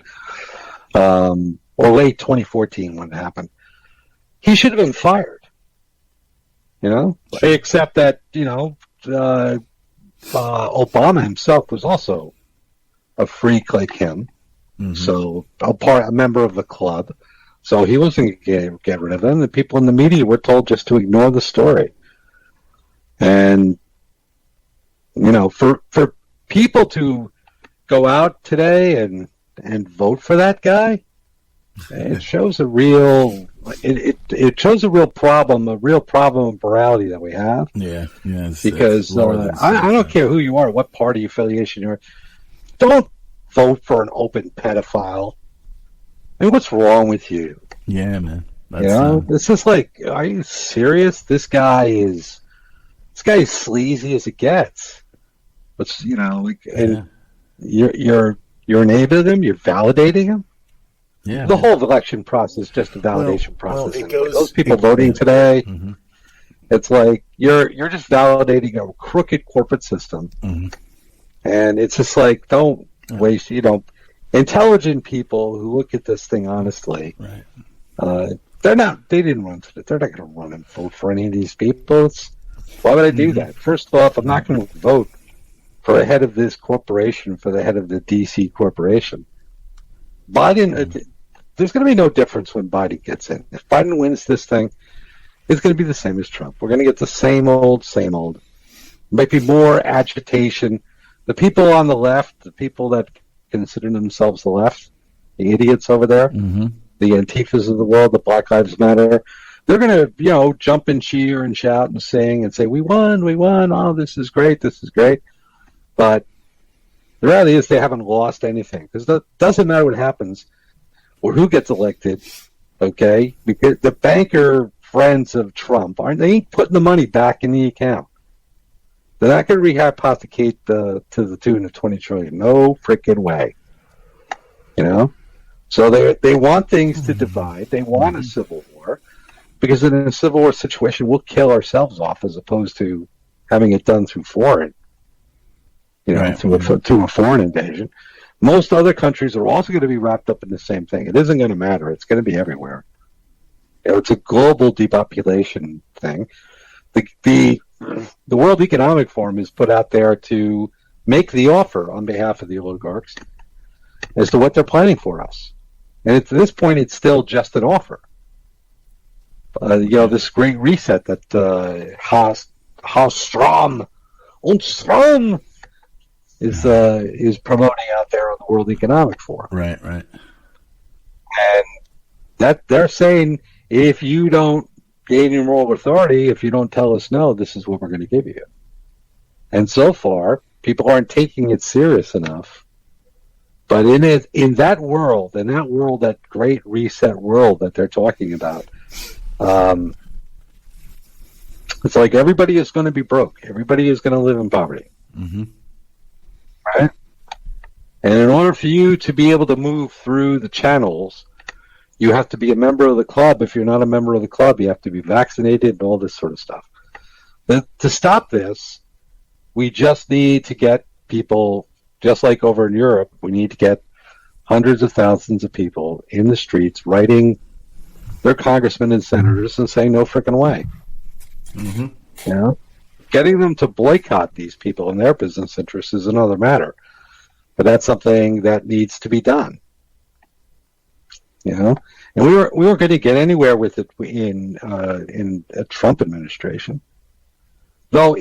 Or late 2014 when it happened. He should have been fired. Except that, Obama himself was also a freak like him. Mm-hmm. So a member of the club. So he wasn't going to get rid of them. The people in the media were told just to ignore the story. And, for people to go out today and vote for that guy, it shows a real problem of morality that we have. Yeah. Because I don't care who you are, what party affiliation you're. Don't vote for an open pedophile. I mean, what's wrong with you? Yeah, man. It's just like, are you serious? This guy is sleazy as it gets. But and you're enabling him. You're validating him. Yeah, the whole election process is just a validation process. Those people voting today, it's like you're just validating a crooked corporate system, and it's just like don't waste. intelligent people who look at this thing honestly, Right. they didn't run to it. They're not going to run and vote for any of these people. Why would I do that? First off, I'm not going to vote for the head of this corporation, for the head of the DC corporation. Biden, there's going to be no difference when Biden gets in. If Biden wins this thing, it's going to be the same as Trump. We're going to get the same old, same old. Might be more agitation. The people on the left, the people that consider themselves the left, the idiots over there, the Antifas of the world, the Black Lives Matter, they're going to, jump and cheer and shout and sing and say, we won, oh, this is great. But the reality is they haven't lost anything, because it doesn't matter what happens or who gets elected, okay? Because the banker friends of Trump, they ain't putting the money back in the account. They're not going to rehypothecate to the tune of $20 trillion. No freaking way. So they want things to divide. They want a civil war, because in a civil war situation, we'll kill ourselves off as opposed to having it done through foreign, through a foreign invasion. Most other countries are also going to be wrapped up in the same thing. It isn't going to matter. It's going to be everywhere. It's a global depopulation thing. The World Economic Forum is put out there to make the offer on behalf of the oligarchs as to what they're planning for us. And at this point, it's still just an offer. This great reset that Strom is promoting out there on the World Economic Forum. Right. And that they're saying, if you don't gain your moral authority, if you don't tell us no, this is what we're going to give you. And so far, people aren't taking it serious enough. But in that world, that great reset world that they're talking about, it's like everybody is going to be broke. Everybody is going to live in poverty. Right? And in order for you to be able to move through the channels, you have to be a member of the club. If you're not a member of the club, you have to be vaccinated and all this sort of stuff. But to stop this, we just need to get people, just like over in Europe, we need to get hundreds of thousands of people in the streets writing their congressmen and senators and saying no frickin' way. Getting them to boycott these people in their business interests is another matter. But that's something that needs to be done. And we weren't going to get anywhere with it in a Trump administration. Though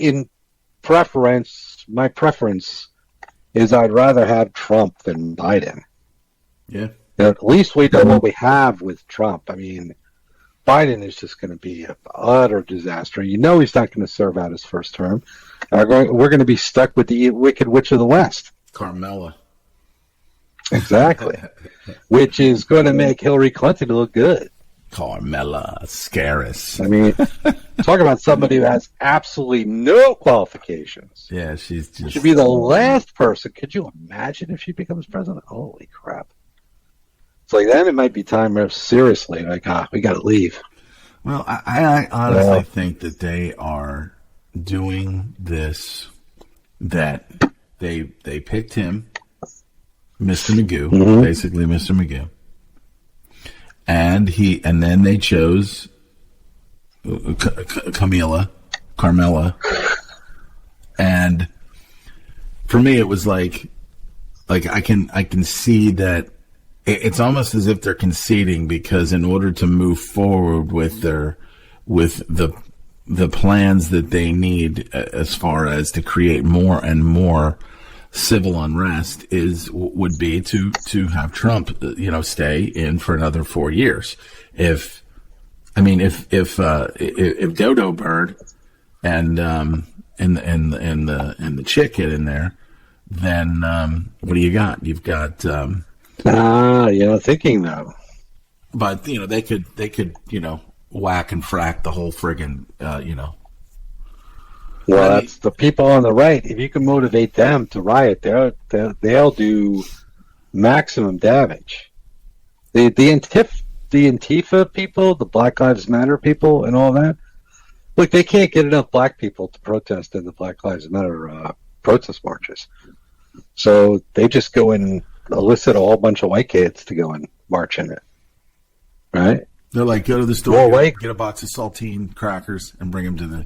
my preference is I'd rather have Trump than Biden. Yeah. At least we know what we have with Trump. I mean, Biden is just going to be an utter disaster. He's not going to serve out his first term. We're going to be stuck with the Wicked Witch of the West. Carmella. Exactly. Which is going to make Hillary Clinton look good. Carmella Scaris. I mean, talk about somebody who has absolutely no qualifications. Yeah, she's just... She'd be the last person. Could you imagine if she becomes president? Holy crap. It's like, then it might be time, seriously, we got to leave. Well, I honestly think that they are doing this, that they picked him, Mr. Magoo, basically Mr. Magoo. And then they chose Carmella. And for me, it was like I can see that it's almost as if they're conceding, because in order to move forward with the plans that they need, as far as to create more and more civil unrest, would be to have Trump, stay in for another 4 years. If Dodo Bird and the chick get in there, then what do you got? You've got thinking though. But they could whack and frack the whole friggin' Well, that's the people on the right. If you can motivate them to riot, they'll do maximum damage. The Antifa people, the Black Lives Matter people, and all that. Look, they can't get enough black people to protest in the Black Lives Matter protest marches. So they just go and elicit a whole bunch of white kids to go and march in it, right? They're like, go to the store, get a box of saltine crackers, and bring them to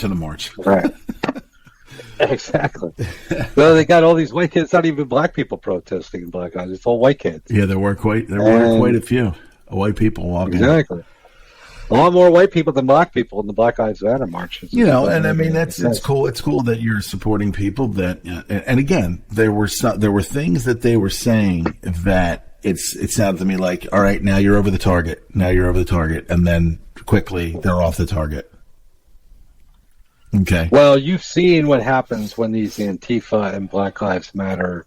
the march. Right. Exactly. Well, they got all these white kids. It's not even black people protesting in Black Lives. It's all white kids. Yeah, there were quite a few white people walking. Exactly. A lot more white people than black people in the Black Lives Matter marches. And I mean it's cool. It's cool that you're supporting people that. And again, there were things that they were saying that it sounded to me like, all right, now you're over the target. And then quickly they're off the target. Okay. Well, you've seen what happens when these Antifa and Black Lives Matter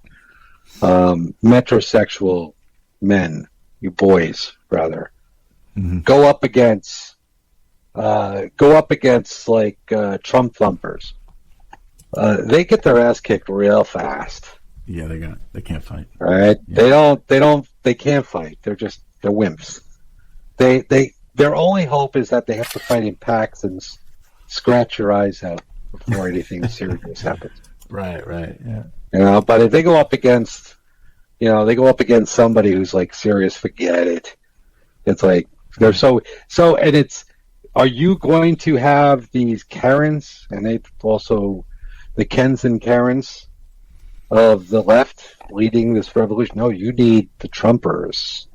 metrosexual men, you boys, rather, go up against like Trump thumpers. They get their ass kicked real fast. Yeah, they can't fight. Right? Yeah. They can't fight. They're wimps. Their only hope is that they have to fight in packs and scratch your eyes out before anything serious happens. Right, yeah. But if they go up against somebody who's like serious, forget it. It's like they're so and it's, are you going to have these Karens, and they also the Kens and Karens of the left leading this revolution? No, you need the Trumpers.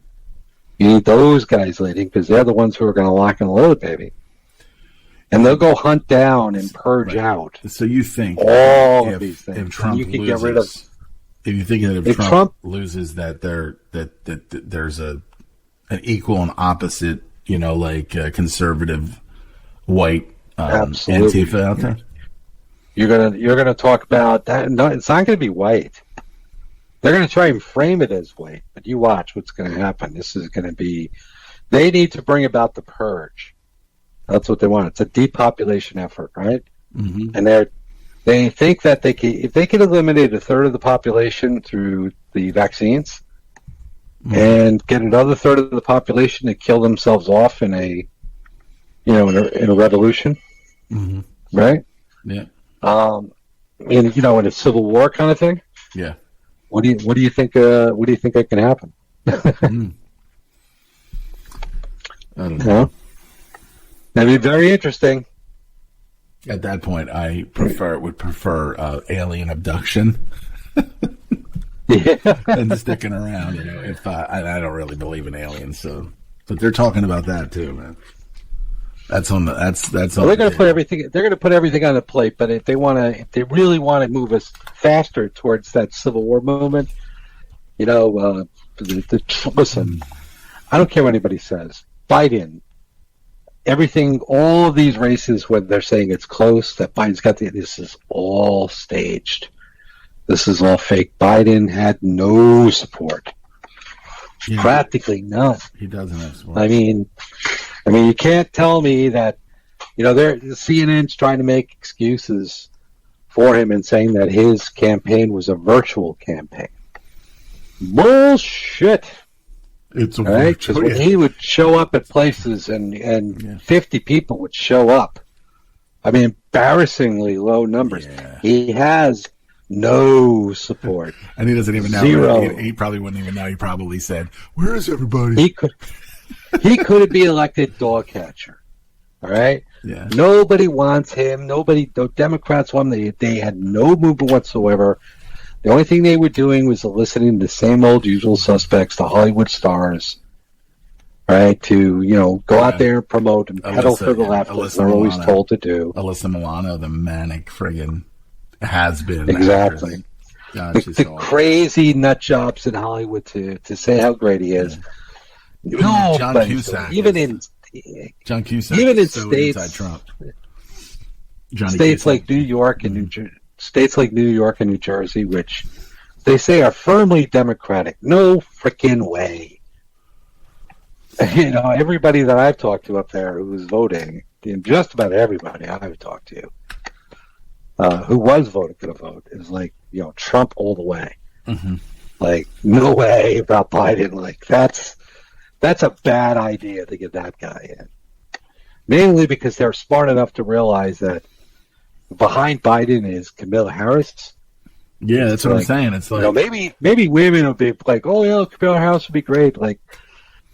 You need those guys leading, because they're the ones who are going to lock and load, baby. And they'll go hunt down and purge out. So you think all of these things? If Trump you can loses, get rid of. If you think that if Trump loses, that there's an equal and opposite, conservative white Antifa out there. You're gonna talk about that. No, it's not going to be white. They're going to try and frame it as white, but you watch what's going to happen. This is going to be. They need to bring about the purge. That's what they want. It's a depopulation effort, right? Mm-hmm. And they think that if they can eliminate a third of the population through the vaccines, and get another third of the population to kill themselves off in a revolution, right? Yeah. In a civil war kind of thing. Yeah. What do you think? What do you think that can happen? I don't know. That'd be very interesting. At that point, I would prefer alien abduction. And sticking around. If I don't really believe in aliens, but they're talking about that too, man. That's on. Well, they're going to put everything. They're going to put everything on the plate. But if they really want to move us faster towards that Civil War movement, listen. I don't care what anybody says. Biden. Everything, all of these races, where they're saying it's close, that Biden's got this is all staged. This is all fake. Biden had no support. Yeah. Practically none. He doesn't have support. I mean, you can't tell me that, CNN's trying to make excuses for him and saying that his campaign was a virtual campaign. Bullshit. It's a right, because when he would show up at places and 50 people would show up, embarrassingly low numbers. Yeah. He has no support, and he doesn't even know. Zero. He probably wouldn't even know. He probably said, "Where is everybody?" He could be elected dog catcher. All right. Yeah. Nobody wants him. No Democrats want him. They had no movement whatsoever. The only thing they were doing was eliciting the same old usual suspects, the Hollywood stars, right? To, go out there and promote and pedal for the left, as they're always told to do. Alyssa Milano, the manic friggin' has-been. Exactly. God, the crazy nut jobs in Hollywood to say how great he is. Yeah. No, John Cusack. Even in states, inside Trump. States like New York and States like New York and New Jersey, which they say are firmly Democratic. No frickin' way. Everybody that I've talked to up there who was voting, just about everybody I've talked to, who was going to vote, is like, Trump all the way. Mm-hmm. Like, no way about Biden. Like, that's a bad idea to get that guy in. Mainly because they're smart enough to realize that behind Biden is Kamala Harris, Yeah, that's what I'm saying. It's like, maybe women will be like, oh yeah, Camilla Harris would be great. Like,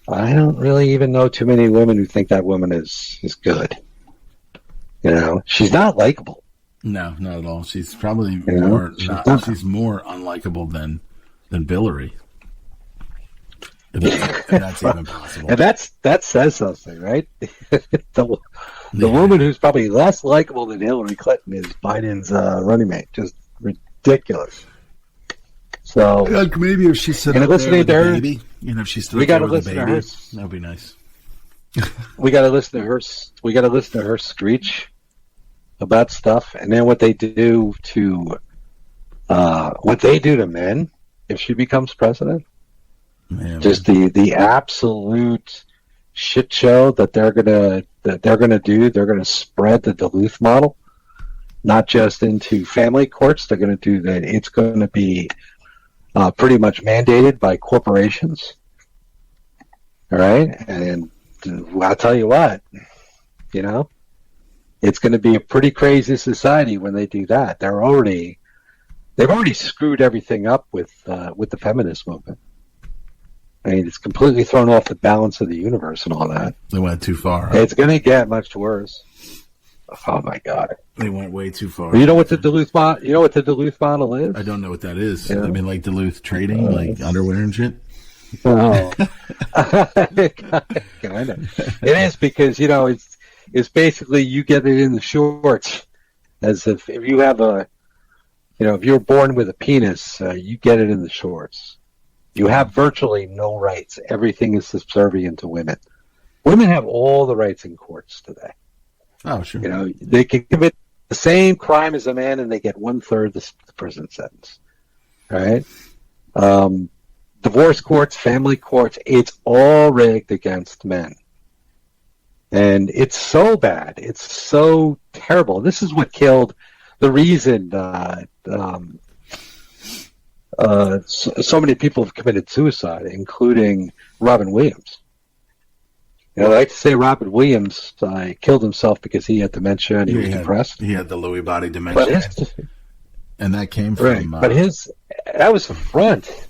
I don't really even know too many women who think that woman is good. She's not likable. No, not at all. She's probably more. She's more unlikable than Billary. If that's even possible. And that says something, right? The woman who's probably less likable than Hillary Clinton is Biden's running mate. Just ridiculous. So maybe if she said listening to her, baby, if she's still we got to listen to her. That'd be nice. We got to listen to her. We got to listen to her screech about stuff, and then what they do to men if she becomes president. Man, just the absolute shit show that they're gonna do. They're gonna spread the Duluth model, not just into family courts. They're gonna do that. It's gonna be pretty much mandated by corporations. All right, and I'll tell you what, it's going to be a pretty crazy society when they do that. They've already screwed everything up with the feminist movement. I mean, it's completely thrown off the balance of the universe and all that. They went too far. It's going to get much worse. Oh my God! They went way too far. You know what the Duluth model is? I don't know what that is. I mean, like Duluth trading, like underwear and shit. Oh, kind of. It is because it's basically you get it in the shorts, as if you have if you're born with a penis, you get it in the shorts. You have virtually no rights. Everything is subservient to women. Women have all the rights in courts today. Oh, sure. They can commit the same crime as a man, and they get 1/3 the prison sentence. All right. Divorce courts, family courts, it's all rigged against men. And it's so bad. It's so terrible. This is what killed the reason so many people have committed suicide, including Robin Williams. I like to say Robin Williams killed himself because he had dementia and he was depressed. He had the Lewy body dementia. And that came from... Right, but that was the front.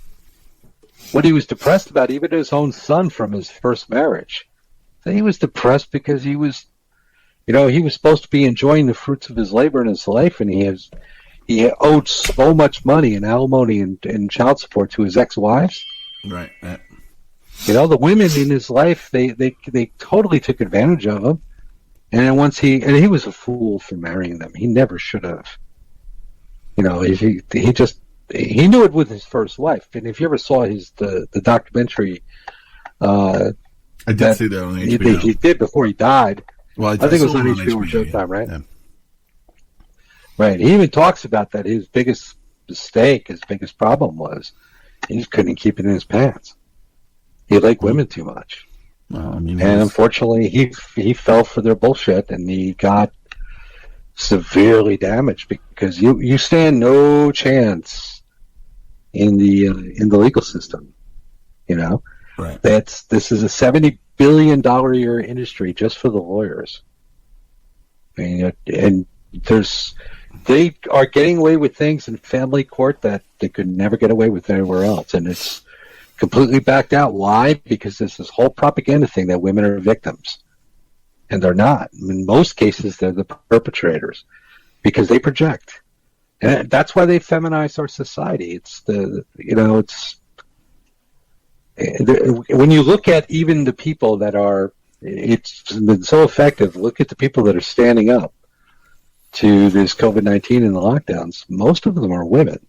What he was depressed about, even his own son from his first marriage. He was depressed because he was supposed to be enjoying the fruits of his labor in his life, and he owed so much money in alimony and child support to his ex-wives. Right. The women in his life, they totally took advantage of him. And then he was a fool for marrying them. He never should have. He knew it with his first wife. And if you ever saw the documentary, I did see that on HBO. He did before he died. Well, I think it was on HBO or Showtime, right? Yeah. Right. He even talks about that. His biggest mistake, his biggest problem was he just couldn't keep it in his pants. He liked women too much. Well, I mean, and unfortunately, he fell for their bullshit, and he got severely damaged because you stand no chance in the legal system. Right. This is a $70 billion a year industry just for the lawyers. And they are getting away with things in family court that they could never get away with anywhere else, and it's completely backed out. Why? Because there's this whole propaganda thing that women are victims, and they're not. In most cases, they're the perpetrators because they project, and that's why they feminize our society. When you look at even the people that are, it's been so effective. Look at the people that are standing up to this COVID-19 and the lockdowns. Most of them are women.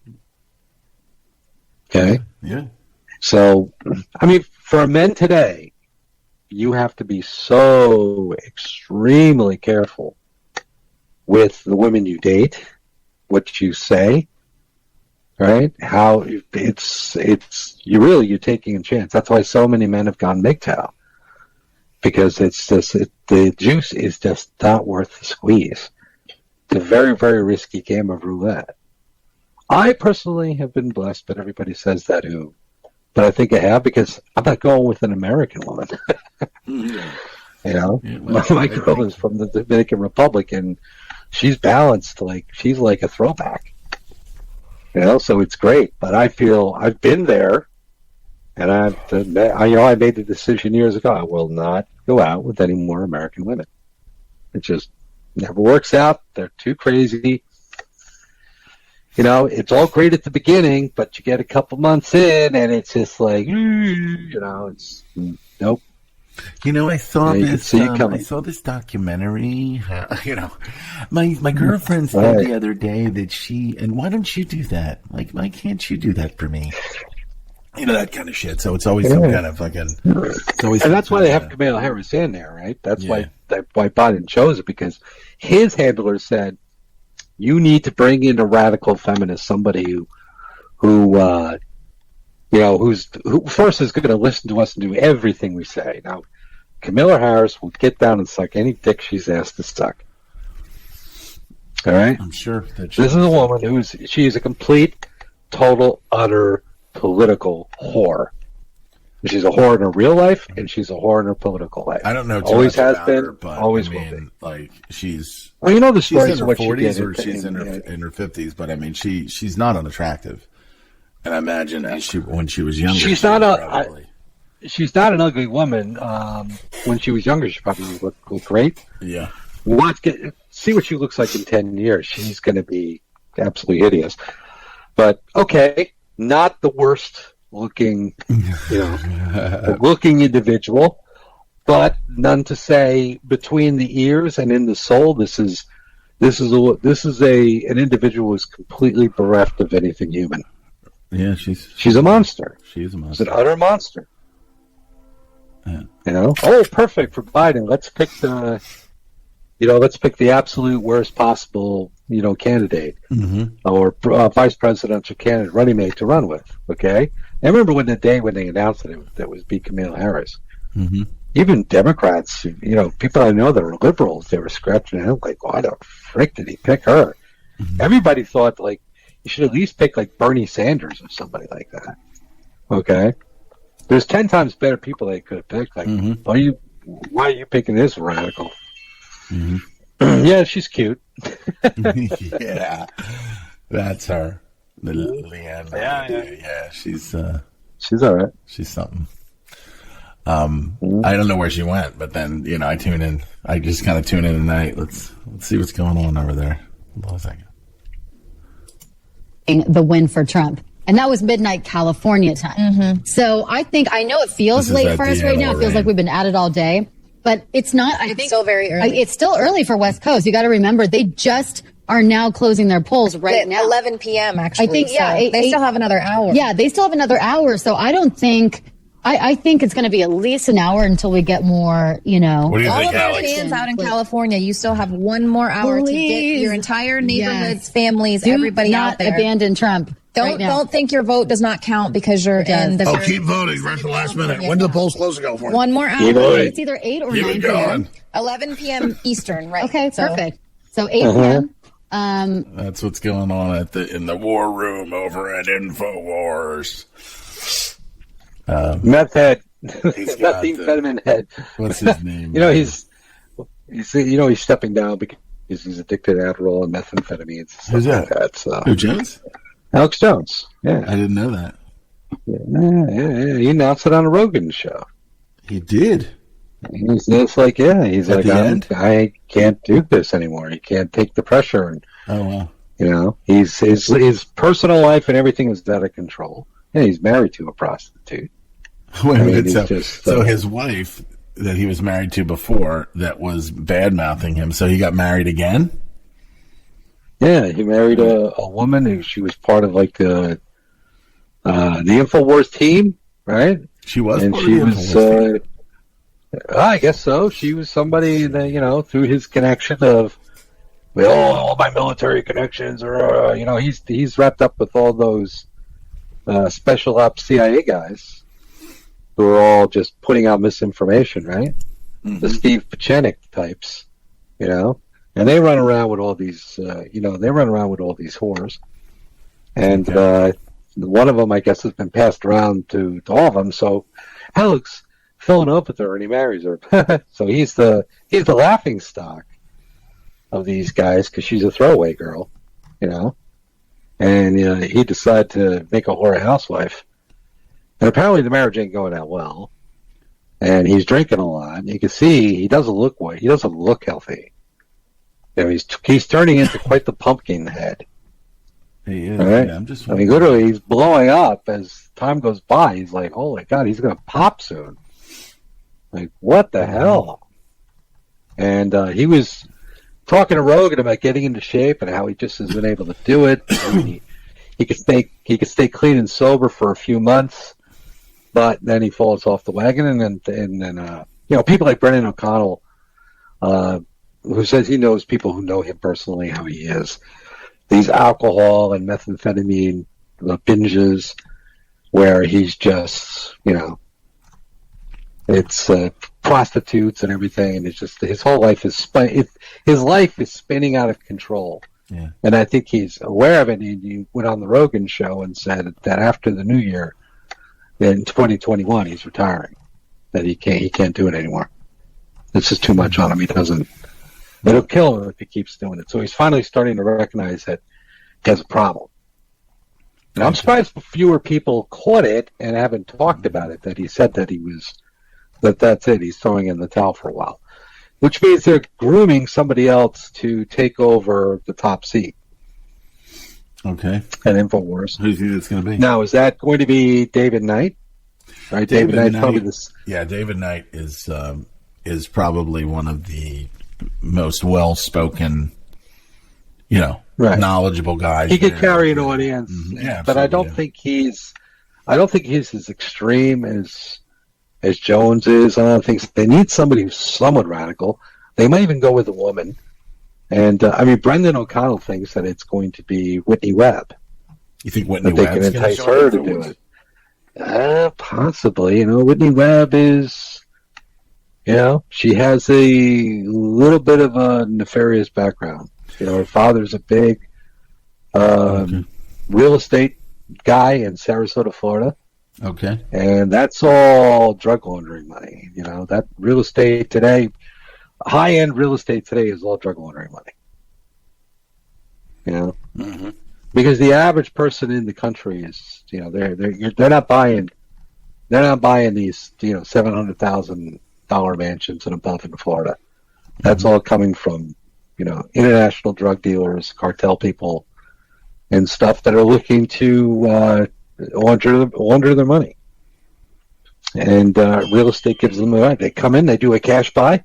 Okay? Yeah. So, I mean, for men today, you have to be so extremely careful with the women you date, what you say, right? How you're taking a chance. That's why so many men have gone MGTOW, because the juice is just not worth the squeeze. It's a very, very risky game of roulette. I personally have been blessed, but everybody says that who. But I think I have because I'm not going with an American woman. My girl is from the Dominican Republic, and she's balanced. She's like a throwback. So it's great. But I feel I've been there, and I made the decision years ago. I will not go out with any more American women. It just never works out. They're too crazy. It's all great at the beginning, but you get a couple months in, and it's just like, it's nope. I saw this. I saw this documentary. My girlfriend said the other day that and why don't you do that? Like, why can't you do that for me? That kind of shit. So it's always some kind of fucking. It's always, and that's why they have Kamala Harris in there, right? That's why Biden chose it, because his handler said, you need to bring in a radical feminist, somebody who first is going to listen to us and do everything we say. Now, Kamala Harris will get down and suck any dick she's asked to suck. All right? I'm sure that this is a woman she's a complete, total, utter political whore. She's a whore in her real life, and she's a whore in her political life. I don't know. Always has been, her, but always will be. Like, she's. Well, the stories she's in her 40s or she's in her 50s, but she's not unattractive. And I imagine when she was younger, she's not an ugly woman. When she was younger, she probably looked great. Yeah. See what she looks like in 10 years. She's going to be absolutely hideous. But okay, not the worst looking, looking individual, but none to say between the ears and in the soul. This is an individual who's completely bereft of anything human. Yeah, she's a monster. She is a monster. She's an utter monster. Yeah. Oh, perfect for Biden. Let's pick the absolute worst possible, candidate, or vice presidential candidate, running mate to run with. Okay. I remember when they announced it, that was be Kamala Harris. Mm-hmm. Even Democrats, people I know that are liberals, they were scratching their head like, why the frick did he pick her? Mm-hmm. Everybody thought like you should at least pick like Bernie Sanders or somebody like that. Okay. There's 10 times better people they could have picked. Like, why are you picking this radical? Mm-hmm. Yeah, she's cute. Yeah, that's her. Leanne. Yeah. She's all right. She's something. I don't know where she went, but then I tune in. I just kind of tune in tonight. Let's see what's going on over there. Hold on a second. The win for Trump. And that was midnight California time. Mm-hmm. So I know it feels late for us right now. It feels like we've been at it all day. But it's not. I think still very early. It's still early for West Coast. You got to remember, they just are now closing their polls right now. 11 p.m. actually. I think, they still have another hour. Yeah, they still have another hour. So I don't think. I think it's going to be at least an hour until we get more. What do you all think, of our Alex? fans out in California, you still have one more hour to get your entire neighborhoods, families, everybody out there. Abandon Trump. Don't think your vote does not count because you're in the. Keep voting right to the last minute. When do the polls close in California? One more hour. It's either 8 or 9 p.m. 11 p.m. Eastern, right? Okay, perfect. So 8 p.m. That's what's going on in the war room over at InfoWars. Meth head. Methamphetamine head. What's his name? He's stepping down because he's addicted to Adderall and methamphetamines. Who's that? Like that, so. Who, Jones? Alex Jones. Yeah. I didn't know that. Yeah. He announced it on a Rogan show. He did. He's just like, I can't do this anymore. He can't take the pressure. And, oh, wow. His personal life and everything is out of control. And he's married to a prostitute. Wait a minute. So his wife that he was married to before that was bad-mouthing him, so he got married again? Yeah, he married a woman who she was part of like the InfoWars team, right? She was, and she was. I guess so. She was somebody that through his connection of, all my military connections, or he's wrapped up with all those special ops CIA guys who are all just putting out misinformation, right? Mm-hmm. The Steve Pachenik types, and they run around with all these, whores, and one of them, I guess, has been passed around to all of them. So Alex filling up with her, and he marries her. So he's the laughing stock of these guys because she's a throwaway girl, and he decided to make a whore a housewife. And apparently the marriage ain't going that well. And he's drinking a lot. You can see he doesn't look healthy. He's turning into quite the pumpkin head. He is. Right? Yeah, literally, he's blowing up as time goes by. He's like, "Holy God, he's going to pop soon!" Like, what the hell? And he was talking to Rogan about getting into shape and how he just has been able to do it. He could stay clean and sober for a few months, but then he falls off the wagon. And then people like Brendan O'Connell, who says he knows people who know him personally, how he is. These alcohol and methamphetamine binges where he's just, it's prostitutes and everything, and it's just his whole life is spinning out of control. Yeah. And I think he's aware of it. He went on the Rogan show and said that after the new year, in 2021, he's retiring. That he can't do it anymore. This is too much on him. It'll kill him if he keeps doing it. So he's finally starting to recognize that he has a problem. And I'm surprised fewer people caught it and haven't talked about it, that he said that that's it. He's throwing in the towel for a while, which means they're grooming somebody else to take over the top seat. Okay. At InfoWars. Who do you think it's going to be? Now, is that going to be David Knight? Right, David Knight's probably this. Yeah, David Knight is probably one of the most well-spoken, knowledgeable guys. He could carry an audience, but I don't think he's as extreme as Jones is. I don't think they need somebody who's somewhat radical. They might even go with a woman. And Brendan O'Connell thinks that it's going to be Whitney Webb. You think Whitney Webb can entice her to do it? Possibly. Whitney Webb is. She has a little bit of a nefarious background. Her father's a big real estate guy in Sarasota, Florida. Okay. And that's all drug laundering money. That real estate today, high-end real estate today is all drug laundering money. Mm-hmm. Because the average person in the country is, they're not buying these, $700,000 mansions and above in Florida. That's all coming from, international drug dealers, cartel people, and stuff that are looking to launder their money. And real estate gives them the right. They come in, they do a cash buy,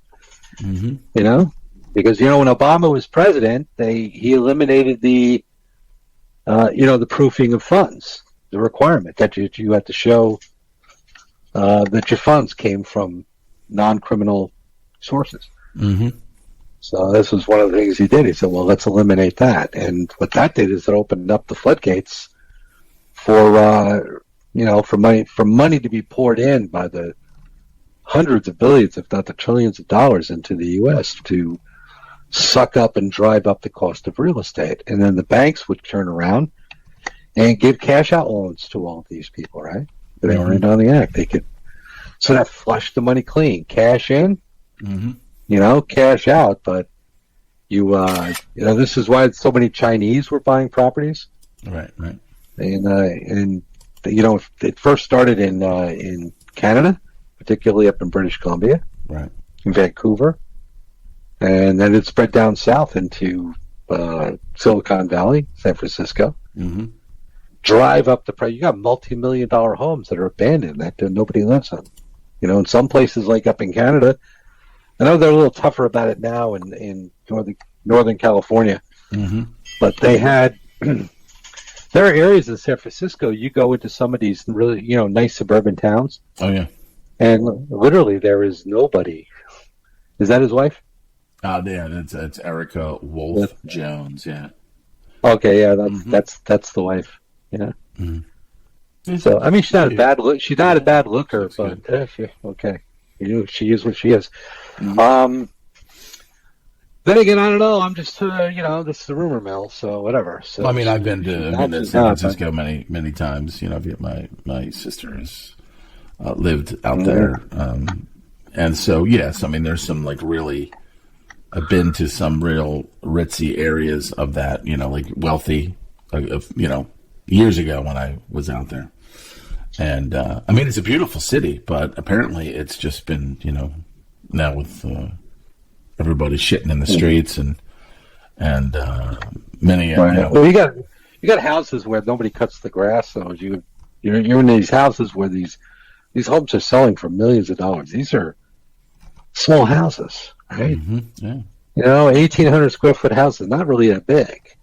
because when Obama was president, he eliminated the proofing of funds, the requirement that you had to show that your funds came from non-criminal sources. Mm-hmm. So this was one of the things he did. He said, well, let's eliminate that. And what that did is it opened up the floodgates for money to be poured in by the hundreds of billions, if not the trillions of dollars into the U.S. to suck up and drive up the cost of real estate. And then the banks would turn around and give cash out loans to all of these people, right? They were in on the act. So that flushed the money clean. Cash in, cash out. But this is why so many Chinese were buying properties. Right. And it first started in Canada, particularly up in British Columbia, right, in Vancouver, and then it spread down south into Silicon Valley, San Francisco. Mm-hmm. Drive up the price. You got multi-million-dollar homes that are abandoned that nobody lives in. In some places like up in Canada, I know they're a little tougher about it now in Northern California, but they had. There are areas in San Francisco, you go into some of these really, nice suburban towns. Oh, yeah. And literally there is nobody. Is that his wife? Oh, yeah, it's Erica Wolf Jones, yeah. Okay, yeah, that's the wife, yeah. Mm-hmm. So, she's not a bad look. She's not a bad looker, but okay. She is what she is. Mm-hmm. Then again, I don't know. I'm just, this is the rumor mill, so whatever. So I've been to San Francisco many times. My sister has lived out there, and so yes, there's some really. I've been to some real ritzy areas of that, like wealthy years ago when I was out there. And, I mean, it's a beautiful city, but apparently it's just been, now with everybody shitting in the streets and many. Right. Well, you got houses where nobody cuts the grass, so you're in these houses where these homes are selling for millions of dollars. These are small houses, right? Mm-hmm. Yeah. 1,800 square foot houses, not really that big.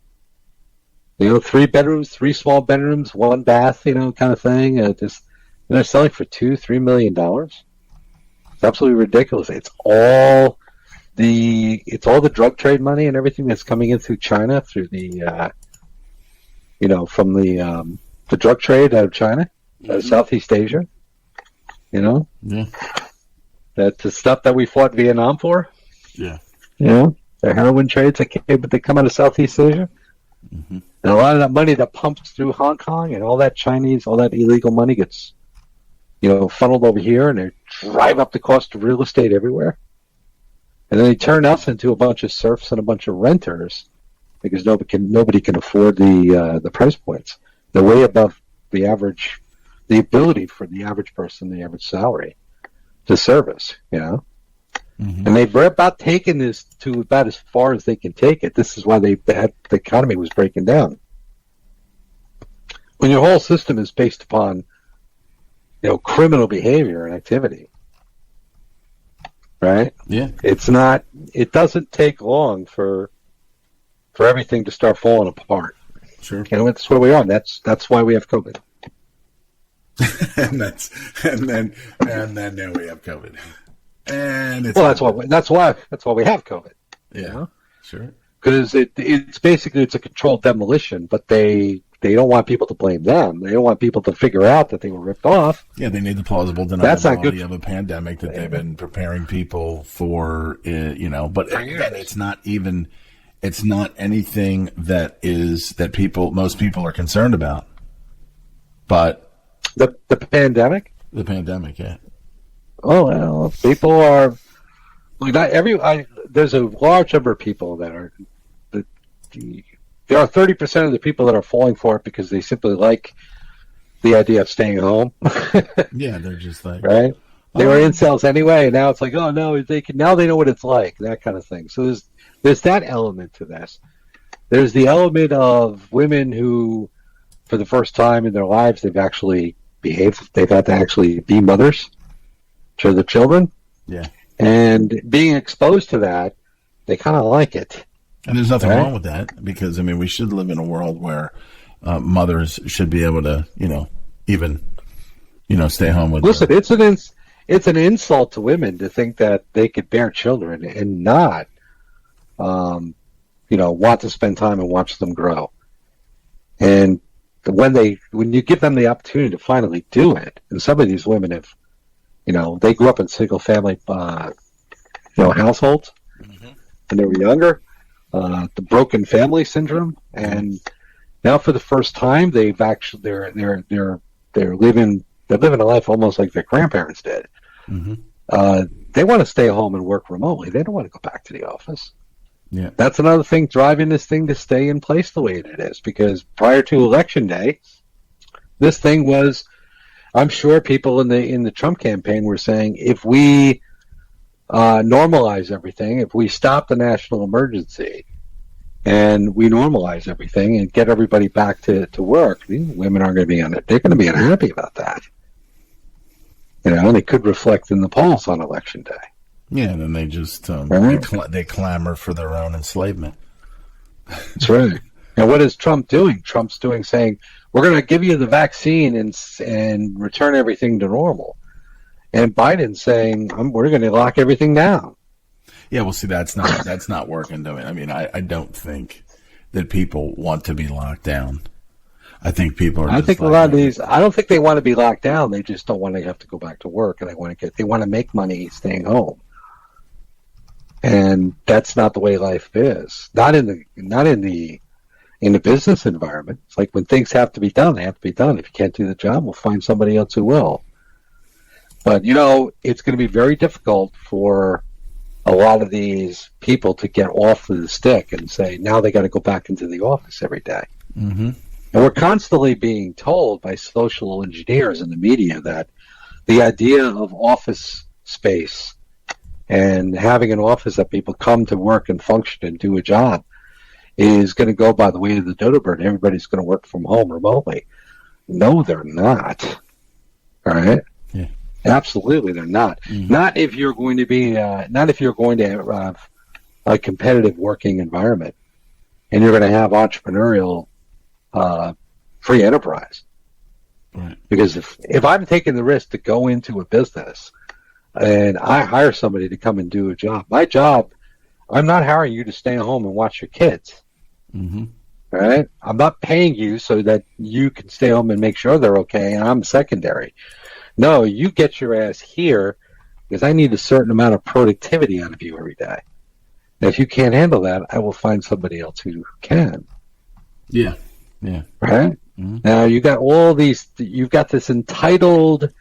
3 bedrooms, 3 small bedrooms, 1 bath, kind of thing. They're selling for $2-3 million. It's absolutely ridiculous. It's all the drug trade money and everything that's coming in through China, through the, from the drug trade out of China, Southeast Asia. Yeah. That's the stuff that we fought Vietnam for. Yeah. The heroin trades that come out of Southeast Asia. Mm-hmm. And a lot of that money that pumps through Hong Kong and all that illegal money gets, funneled over here, and they drive up the cost of real estate everywhere. And then they turn us into a bunch of serfs and a bunch of renters because nobody can afford the price points. They're way above the ability for the average person, the average salary to service, Mm-hmm. And they've about taken this to about as far as they can take it. This is why the economy was breaking down. When your whole system is based upon, criminal behavior and activity, right? Yeah. It doesn't take long for everything to start falling apart. Sure. That's where we are. That's why we have COVID. and then now we have COVID. And that's why we have COVID. Yeah, sure. Because it's basically a controlled demolition, but they don't want people to blame them. They don't want people to figure out that they were ripped off. Yeah, they need the plausible deniability of a pandemic that they've been preparing people for. But again, it's not anything that most people are concerned about. But the pandemic. The pandemic, yeah. Oh, well, people are there's a large number of people that are there are 30% of the people that are falling for it because they simply like the idea of staying home. Yeah, they're just like right. They were incels anyway, and now it's like, oh no, now they know what it's like, that kind of thing. So there's that element to this. There's the element of women who, for the first time in their lives, they've actually behaved. They've had to actually be mothers to the children. Yeah. And being exposed to that, they kind of like it. And there's nothing wrong with that because, we should live in a world where mothers should be able to, even, stay home with Listen, it's an insult to women to think that they could bear children and not, want to spend time and watch them grow. And when you give them the opportunity to finally do it, and some of these women have, they grew up in single family, households when they were younger, the broken family syndrome, and now for the first time they're living a life almost like their grandparents did. Mm-hmm. They want to stay home and work remotely. They don't want to go back to the office. Yeah, that's another thing driving this thing to stay in place the way it is. Because prior to Election Day, this thing was. I'm sure people in the Trump campaign were saying, if we normalize everything, if we stop the national emergency and we normalize everything and get everybody back to work, these women aren't going to be they're going to be unhappy about that. And it could reflect in the polls on Election Day. Yeah, and then they just they clamor for their own enslavement. That's right. And what is Trump doing? Trump's saying, we're going to give you the vaccine and return everything to normal. And Biden's saying, we're going to lock everything down. Yeah, well, see, that's not working. I don't think that people want to be locked down. I think people are. I think a lot of these. I don't think they want to be locked down. They just don't want to have to go back to work, and they want to make money staying home. And that's not the way life is. Not in the business environment. It's like when things have to be done, they have to be done. If you can't do the job, we'll find somebody else who will. But, it's going to be very difficult for a lot of these people to get off of the stick and say, now they got to go back into the office every day. And we're constantly being told by social engineers in the media that the idea of office space and having an office that people come to work and function and do a job is going to go by the way of the dodo bird. Everybody's going to work from home remotely. No, they're not. All right? Yeah. Absolutely, they're not. Not if you're going to be, not if you're going to have a competitive working environment and you're going to have entrepreneurial free enterprise. Right. Because if I'm taking the risk to go into a business and I hire somebody to come and do a job, my job, I'm not hiring you to stay home and watch your kids. Right? I'm not paying you so that you can stay home and make sure they're okay, and I'm secondary. No, you get your ass here because I need a certain amount of productivity out of you every day. And if you can't handle that, I will find somebody else who can. Yeah. Yeah. Right? Now you got you've got this entitled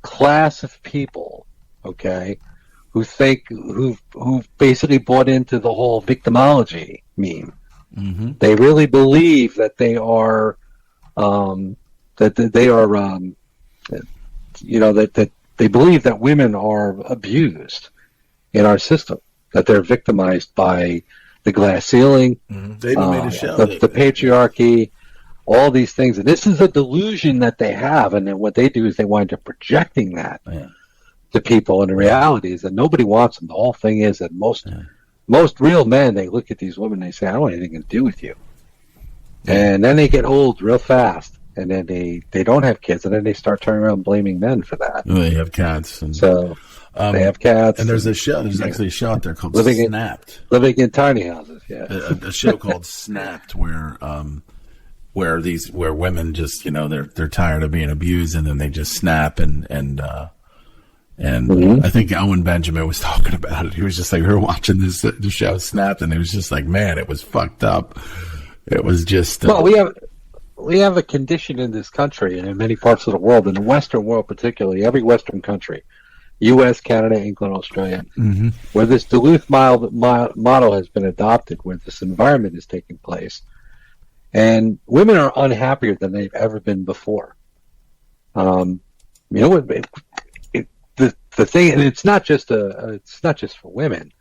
class of people, okay, who've basically bought into the whole victimology meme. They really believe that they are, that they believe that women are abused in our system, that they're victimized by the glass ceiling, They even made a show. the patriarchy, all these things. And this is a delusion that they have. And then what they do is they wind up projecting that to people. And the reality is that nobody wants them. The whole thing is that most real men, they look at these women and they say, I don't want anything to do with you. And then they get old real fast. And then they don't have kids. And then they start turning around blaming men for that. They have cats. And, they have cats. And there's a show. There's actually a show out there called Snapped. Living in tiny houses, yeah. A show called Snapped where women just, they're tired of being abused and then they just snap and I think Owen Benjamin was talking about it. He was just like, we were watching the show Snapped, and it was just like, man, it was fucked up. It was just well, we have a condition in this country and in many parts of the world, in the Western world particularly, every Western country, U.S., Canada, England, Australia, where this Duluth model has been adopted, where this environment is taking place, and women are unhappier than they've ever been before. The thing, and it's not just for women,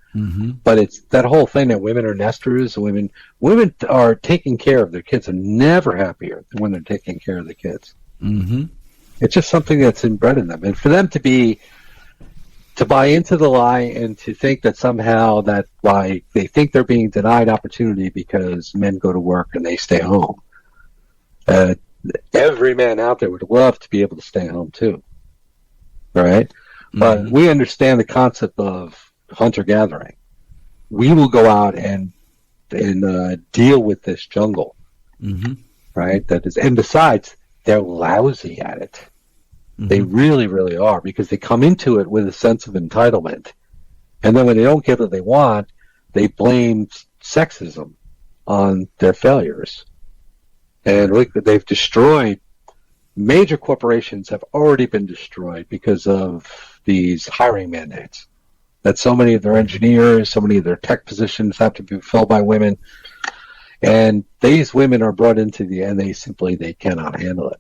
but it's that whole thing that women are nesters. Women are taking care of their kids and never happier than when they're taking care of the kids. It's just something that's inbred in them, and for them to buy into the lie and to think that somehow that why they think they're being denied opportunity because men go to work and they stay home. Every man out there would love to be able to stay home too, right? But we understand the concept of hunter-gathering. We will go out and deal with this jungle, right? And besides, they're lousy at it. They really, really are, because they come into it with a sense of entitlement. And then when they don't get what they want, they blame sexism on their failures. And they've destroyed, major corporations have already been destroyed because of these hiring mandates. That so many of their engineers, so many of their tech positions have to be filled by women. And these women are brought into and they cannot handle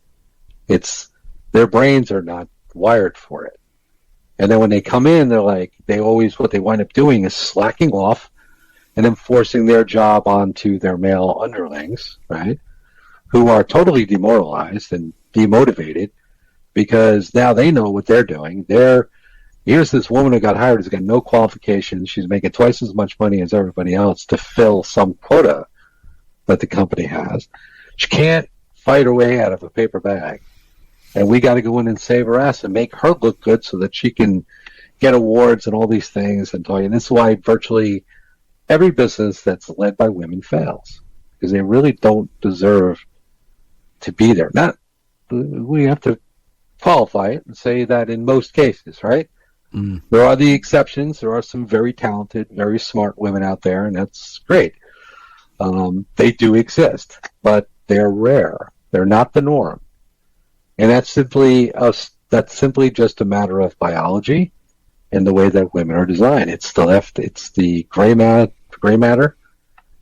it. Their brains are not wired for it. And then when they come in, what they wind up doing is slacking off and then forcing their job onto their male underlings, right? Who are totally demoralized and demotivated because now they know what they're doing. Here's this woman who got hired who's got no qualifications. She's making twice as much money as everybody else to fill some quota that the company has. She can't fight her way out of a paper bag. And we got to go in and save her ass and make her look good so that she can get awards and all these things. And this is why virtually every business that's led by women fails, because they really don't deserve to be there. We have to qualify it and say that in most cases, right? There are the exceptions. There are some very talented, very smart women out there, and that's great. They do exist, but they're rare. They're not the norm. And that's simply just a matter of biology and the way that women are designed. It's the gray matter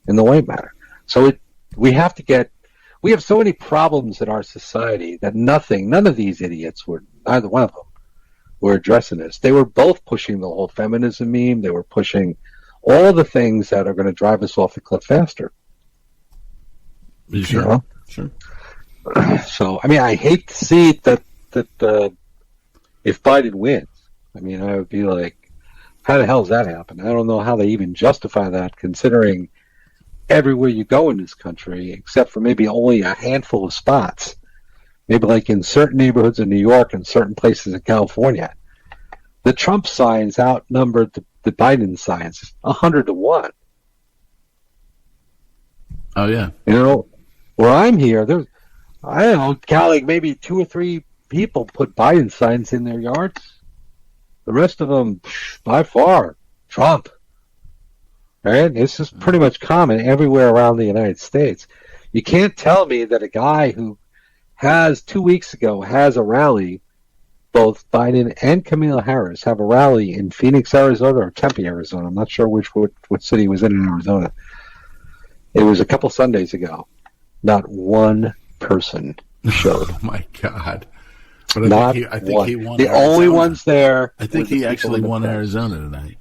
and the white matter. So we have to get we have so many problems in our society that none of these idiots neither one of them were addressing this. They were both pushing the whole feminism meme. They were pushing all the things that are going to drive us off the cliff faster. Sure. You know? Sure. So, I mean, I hate to see that if Biden wins, I mean, I would be like, how the hell does that happen? I don't know how they even justify that, considering everywhere you go in this country, except for maybe only a handful of spots, maybe like in certain neighborhoods in New York and certain places in California, the Trump signs outnumbered the Biden signs 100-1. Oh, yeah. You know, where I'm here, there's, I don't know, counting maybe 2 or 3 people put Biden signs in their yards. The rest of them, by far, Trump. Right? This is pretty much common everywhere around the United States. You can't tell me that a guy who has 2 weeks ago has a rally, both Biden and Kamala Harris have a rally in Phoenix, Arizona, or Tempe, Arizona. I'm not sure what city he was in Arizona. It was a couple Sundays ago. Not one person showed. Oh, my God. But I think he won. The only ones there. I think he actually won Arizona tonight.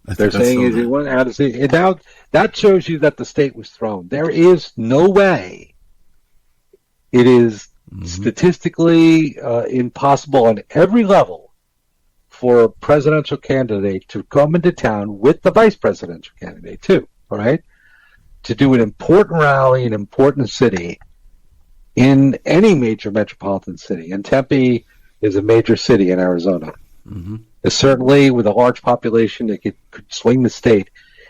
They're saying he won out of state. And now that shows you that the state was thrown. There is no way. It is statistically impossible on every level for a presidential candidate to come into town with the vice presidential candidate too. All right, to do an important rally in an important city. In any major metropolitan city, and Tempe is a major city in Arizona. Certainly, with a large population that could swing the state,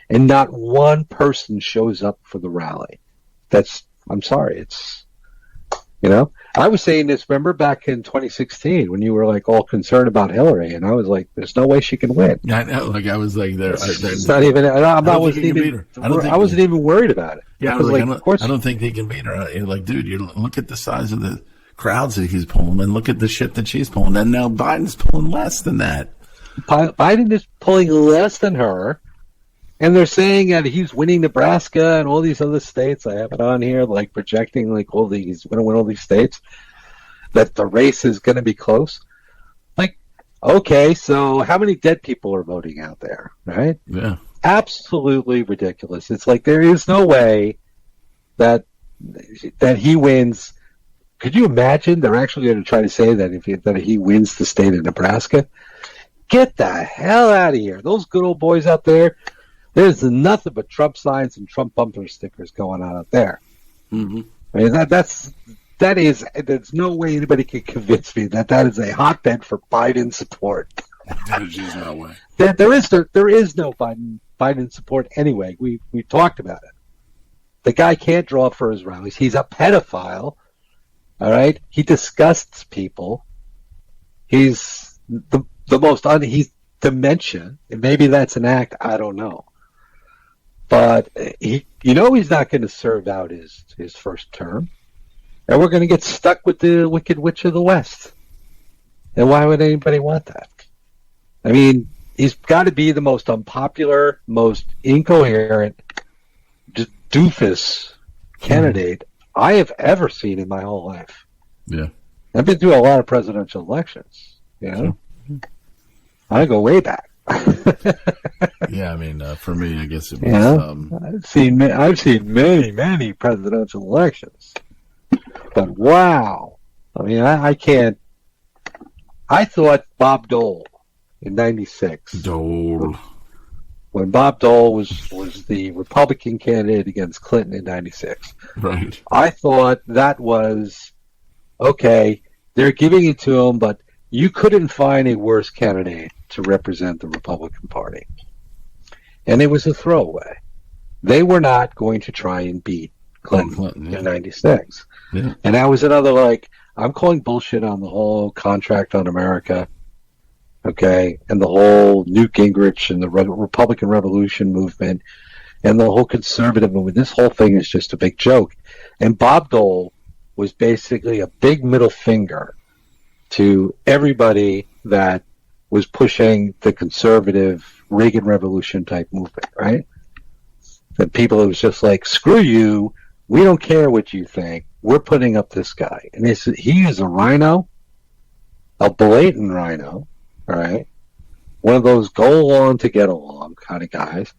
and not one person shows up for the rally. I'm sorry, it's, you know, I was saying this, remember back in 2016 when you were like all concerned about Hillary, and I was like, there's no way she can win. I know, like I was like, it's not even, I wasn't even worried about it. Yeah, I was like, I don't think they can beat her. You're like, dude, you look at the size of the crowds that he's pulling, and look at the shit that she's pulling, and now Biden's pulling less than that. Biden is pulling less than her, and they're saying that he's winning Nebraska and all these other states. I have it on here, like projecting like he's going to win all these states, that the race is going to be close. Like, okay, so how many dead people are voting out there, right? Yeah. Absolutely ridiculous. It's like there is no way that he wins. Could you imagine they're actually going to try to say that he wins the state of Nebraska? Get the hell out of here. Those good old boys out there, there's nothing but Trump signs and Trump bumper stickers going on out there. I mean, there's no way anybody can convince me that is a hotbed for Biden support. There's just no way. There is no Biden support anyway. We talked about it. The guy can't draw for his rallies. He's a pedophile. All right, he disgusts people. He's he's dementia, and maybe that's an act. I don't know, but he's not going to serve out his first term, and we're going to get stuck with the Wicked Witch of the West. And why would anybody want that? I mean, he's got to be the most unpopular, most incoherent, doofus candidate I have ever seen in my whole life. Yeah. I've been through a lot of presidential elections, you know. Sure. I go way back. Yeah, I mean, for me, I guess it was. I've seen many presidential elections, but wow, I mean, I can't. I thought Bob Dole in '96. When Bob Dole was the Republican candidate against Clinton in '96. Right. I thought that was okay. They're giving it to him, but you couldn't find a worse candidate to represent the Republican Party. And it was a throwaway. They were not going to try and beat Clinton in '96. Yeah. And that was another, like, I'm calling bullshit on the whole contract on America, okay, and the whole Newt Gingrich and the Republican Revolution movement and the whole conservative movement. This whole thing is just a big joke. And Bob Dole was basically a big middle finger to everybody that was pushing the conservative Reagan Revolution type movement, right? The people, it was just like, screw you, we don't care what you think. We're putting up this guy. And he is a rhino, a blatant rhino, all right? One of those go along to get along kind of guys.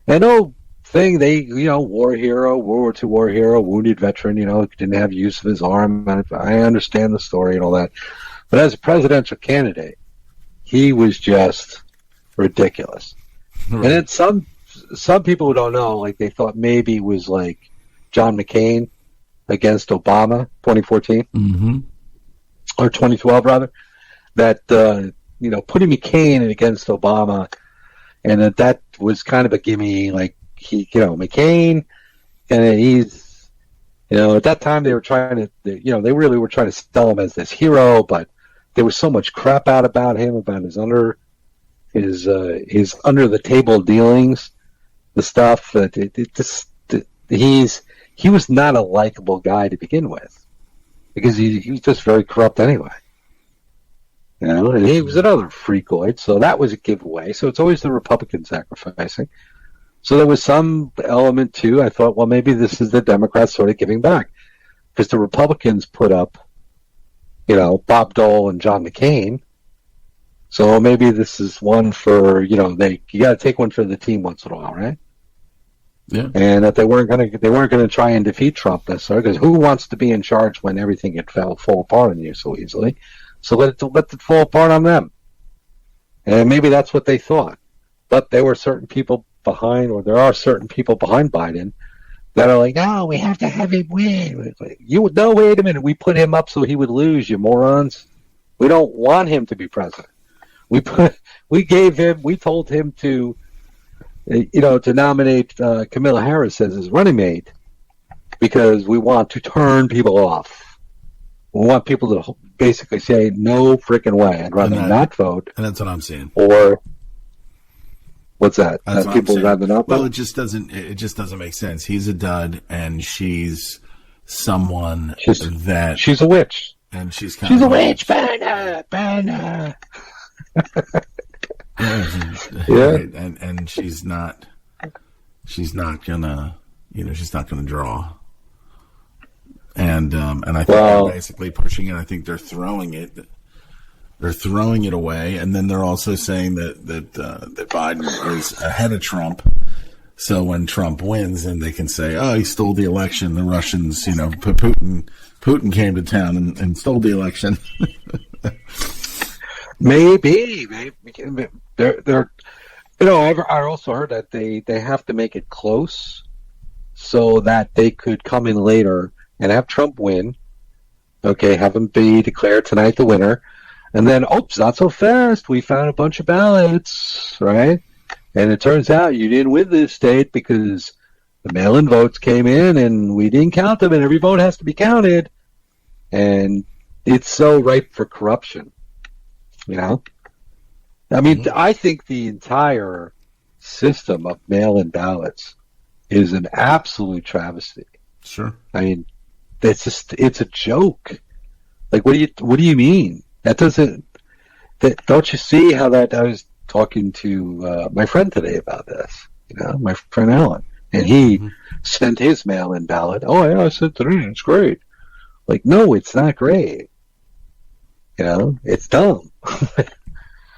And war hero, World War II war hero, wounded veteran, didn't have use of his arm. I understand the story and all that. But as a presidential candidate, he was just ridiculous. Right. And then some people who don't know, like they thought maybe it was like John McCain against Obama, 2014, or 2012 rather, that putting McCain against Obama, and that was kind of a gimme, like McCain, and he's, at that time they were trying to, they really were trying to sell him as this hero, but there was so much crap out about him, about his under the table dealings, the stuff that he was not a likable guy to begin with, because he was just very corrupt anyway. And he was another freakoid, so that was a giveaway. So it's always the Republican sacrificing. So there was some element too. I thought, well, maybe this is the Democrats sort of giving back, because the Republicans put up, Bob Dole and John McCain. So maybe this is one for, you got to take one for the team once in a while, right? Yeah. And that they weren't going to try and defeat Trump necessarily, because who wants to be in charge when everything had fall apart on you so easily? So let it fall apart on them. And maybe that's what they thought. But there were certain people behind, or there are certain people behind Biden that are like, no, we have to have him win. No, wait a minute. We put him up so he would lose, you morons. We don't want him to be president. We told him to, to nominate Kamala Harris as his running mate, because we want to turn people off. We want people to basically say, no freaking way. I'd rather not vote. And that's what I'm saying. Or, what's that? People would rather not vote? Well, it just doesn't make sense. He's a dud, and she's someone that... She's a witch. And she's a witch. Burn her. Yeah. And she's not gonna draw. And I think they're basically pushing it. I think they're throwing it. They're throwing it away, and then they're also saying that Biden is ahead of Trump. So when Trump wins, then they can say, "Oh, he stole the election." The Russians, Putin came to town and stole the election. Maybe they're. I also heard that they have to make it close so that they could come in later and have Trump win. Okay, have him be declared tonight the winner. And then, oops, not so fast. We found a bunch of ballots, right? And it turns out you didn't win this state because the mail-in votes came in and we didn't count them, and every vote has to be counted. And it's so ripe for corruption, I mean, I think the entire system of mail-in ballots is an absolute travesty. Sure. I mean, it's a joke. Like, what do you mean? Don't you see how that? I was talking to my friend today about this. My friend Alan, and he sent his mail-in ballot. Oh yeah, I sent it in. It's great. Like, no, it's not great. It's dumb.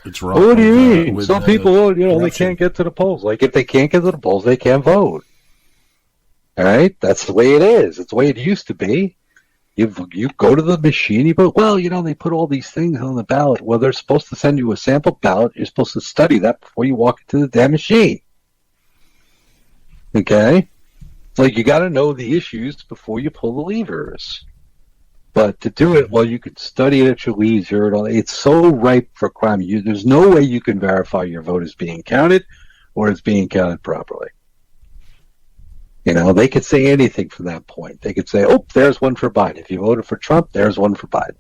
It's wrong. What do you mean? Some people, they can't get to the polls. Like, if they can't get to the polls, they can't vote. All right, that's the way it is. It's the way it used to be. You go to the machine, you vote. Well, they put all these things on the ballot. Well, they're supposed to send you a sample ballot. You're supposed to study that before you walk into the damn machine. Okay? It's like you got to know the issues before you pull the levers. But to do it, well, you could study it at your leisure. It's so ripe for crime. There's no way you can verify your vote is being counted or it's being counted properly. They could say anything from that point. They could say, oh, there's one for Biden. If you voted for Trump, there's one for Biden.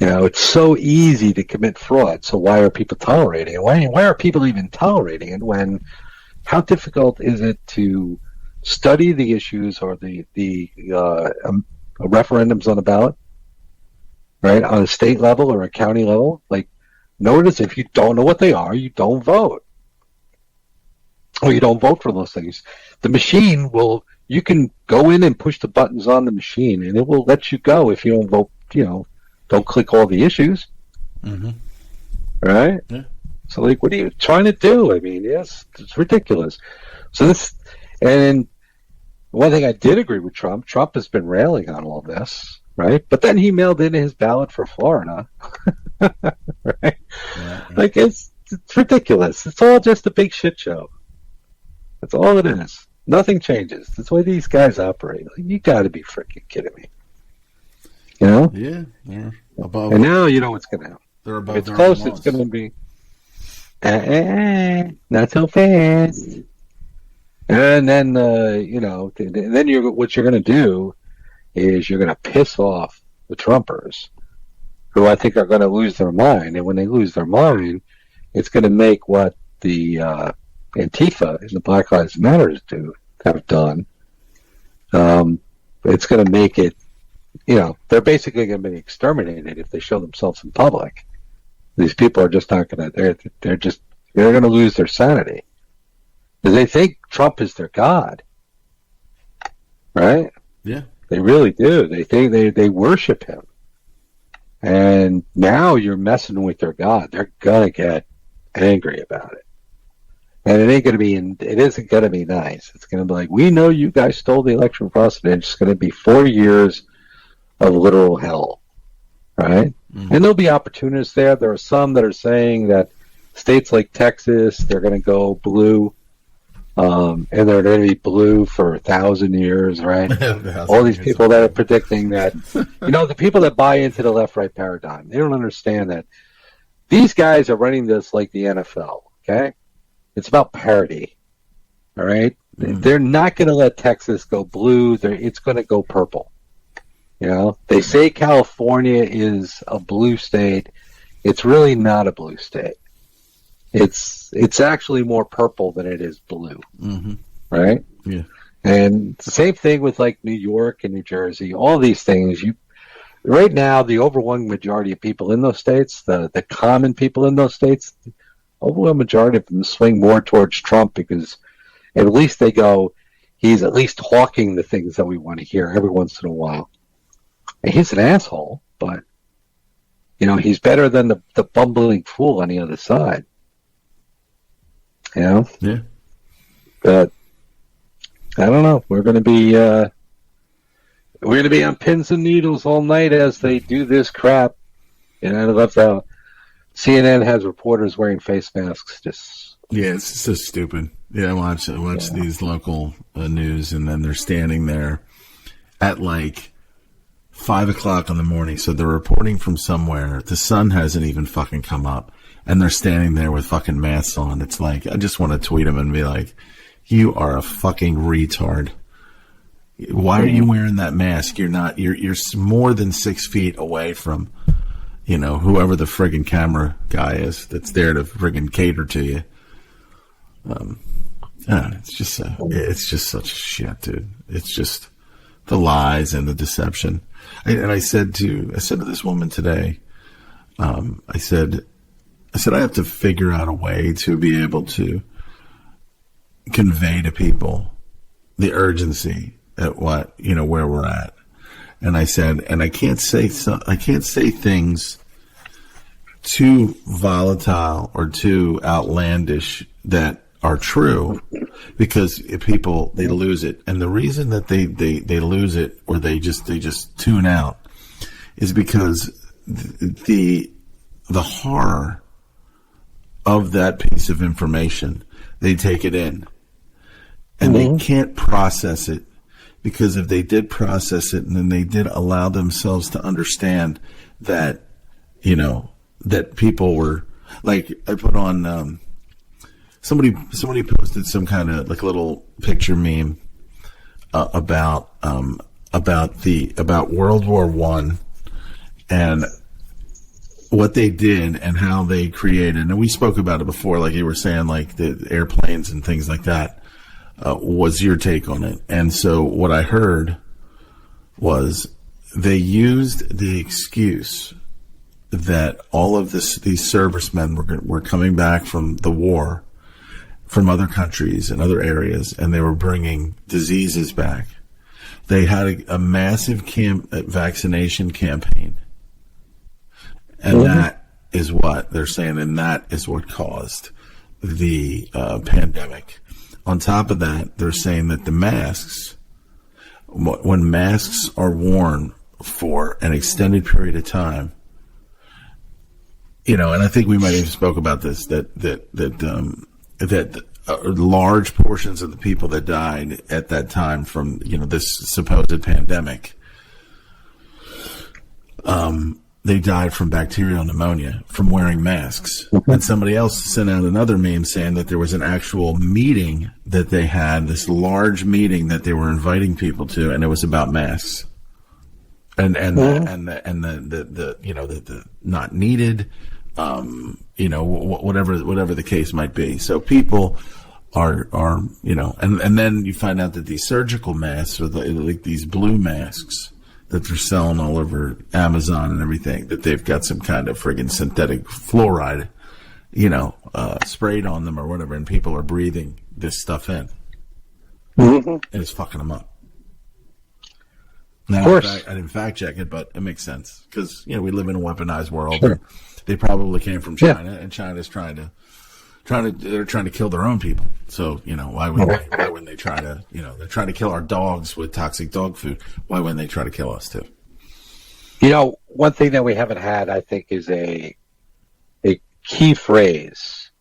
It's so easy to commit fraud. So why are people tolerating it? Why are people even tolerating it how difficult is it to study the issues or the referendums on a ballot, right? On a state level or a county level? Like, notice if you don't know what they are, you don't vote. Or you don't vote for those things. The machine will, you can go in and push the buttons on the machine, and it will let you go if you don't vote. Don't click all the issues. Mm-hmm. Right? Yeah. So, like, what are you trying to do? I mean, yes, it's ridiculous. So this, and one thing I did agree with Trump. Trump has been railing on all this, right? But then he mailed in his ballot for Florida, right? Yeah. Like, it's ridiculous. It's all just a big shit show. That's all it is. Nothing changes. That's the way these guys operate. Like, you got to be freaking kidding me. Yeah, they're above. And now you know what's going to happen. They're above. If it's close, it's going to be. Not so fast. And then then what you're going to do is you're going to piss off the Trumpers, who I think are going to lose their mind. And when they lose their mind, it's going to make what the Antifa and the Black Lives Matter have done. It's going to make it. They're basically going to be exterminated if they show themselves in public. These people are just not going to. They're going to lose their sanity because they think Trump is their god, right? Yeah, they really do. They think they worship him, and now you're messing with their god. They're gonna get angry about it, and it isn't going to be nice. It's going to be like, we know you guys stole the election from us, and it's going to be 4 years of literal hell, right? Mm-hmm. And there'll be opportunists there. There are some that are saying that states like Texas, they're going to go blue, and they're going to be blue for 1,000 years, right? All these people that are predicting that, the people that buy into the left-right paradigm, they don't understand that these guys are running this like the NFL, okay? It's about parity, all right? Mm-hmm. They're not going to let Texas go blue. It's going to go purple. They say California is a blue state. It's really not a blue state. It's actually more purple than it is blue, mm-hmm. right? Yeah. And the same thing with like New York and New Jersey. All these things, right now, the overwhelming majority of people in those states, the common people in those states, the overwhelming majority of them swing more towards Trump because at least they go, he's at least talking the things that we want to hear every once in a while. And he's an asshole, but he's better than the bumbling fool on the other side. Yeah. But I don't know. We're going to be on pins and needles all night as they do this crap. And I love how CNN has reporters wearing face masks. It's so stupid. Yeah, I watch these local news, and then they're standing there at like 5 o'clock in the morning. So they're reporting from somewhere. The sun hasn't even fucking come up. And they're standing there with fucking masks on. It's like, I just want to tweet them and be like, you are a fucking retard. Why are you wearing that mask? You're more than 6 feet away from, whoever the friggin' camera guy is that's there to friggin' cater to you. It's just such shit, dude. It's just the lies and the deception. I said to this woman today, I said, I have to figure out a way to be able to convey to people the urgency at where we're at. And I said, and I can't say things too volatile or too outlandish that are true, because people, they lose it. And the reason that they lose it, or they just tune out, is because the horror of that piece of information, they take it in and they can't process it, because if they did process it and then they did allow themselves to understand that, that people were like, I put on, somebody posted some kind of like little picture meme about World War I and what they did and how they created. And we spoke about it before, like you were saying, like the airplanes and things like that. Was your take on it? And so what I heard was they used the excuse that all of these servicemen were coming back from the war from other countries and other areas, and they were bringing diseases back. They had a massive vaccination campaign, and that is what they're saying, and that is what caused the pandemic. On top of that, they're saying that the masks, when masks are worn for an extended period of time, and I think we might have spoke about this, that large portions of the people that died at that time from, this supposed pandemic, they died from bacterial pneumonia from wearing masks. And somebody else sent out another meme saying that there was an actual meeting that they had, this large meeting that they were inviting people to, and it was about masks. And the not needed, whatever the case might be. So people are and then you find out that these surgical masks are like these blue masks that they're selling all over Amazon and everything, that they've got some kind of friggin' synthetic fluoride, sprayed on them or whatever, and people are breathing this stuff in. And it's fucking them up. Now, of course. I didn't fact check it, but it makes sense because, we live in a weaponized world. Sure. They probably came from China, and China's they're trying to kill their own people. So, why wouldn't they try to, they're trying to kill our dogs with toxic dog food. Why wouldn't they try to kill us too? One thing that we haven't had, I think, is a key phrase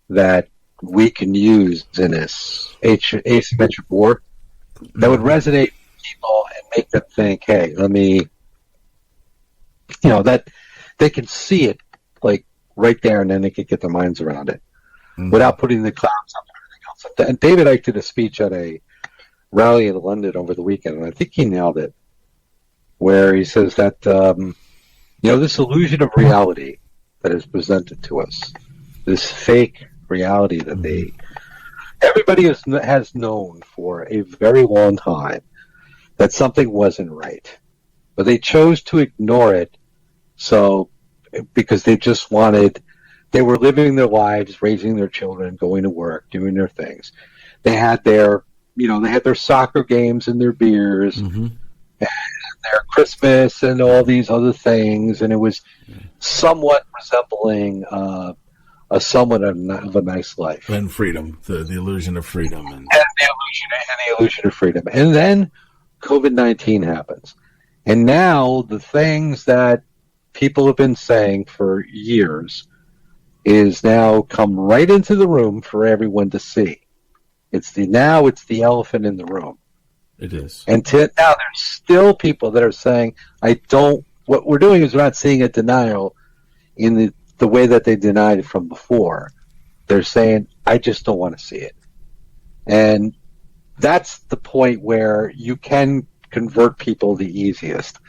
that we can use in this asymmetric war that would resonate with people and make them think, hey, let me, that they can see it like right there, and then they could get their minds around it without putting the clouds up and everything else. And David Icke did a speech at a rally in London over the weekend, and I think he nailed it, where he says that, this illusion of reality that is presented to us, this fake reality that everybody has known for a very long time that something wasn't right, but they chose to ignore it. So, because they were living their lives, raising their children, going to work, doing their things. They had their soccer games and their beers and their Christmas and all these other things. And it was somewhat resembling somewhat of a nice life. And freedom, the illusion of freedom. And the illusion of freedom. And then COVID-19 happens. And now the things that people have been saying for years is now come right into the room for everyone to see. It's the elephant in the room. It is. And now there's still people that are saying, what we're doing is we're not seeing a denial in the way that they denied it from before. They're saying, I just don't want to see it. And that's the point where you can convert people the easiest,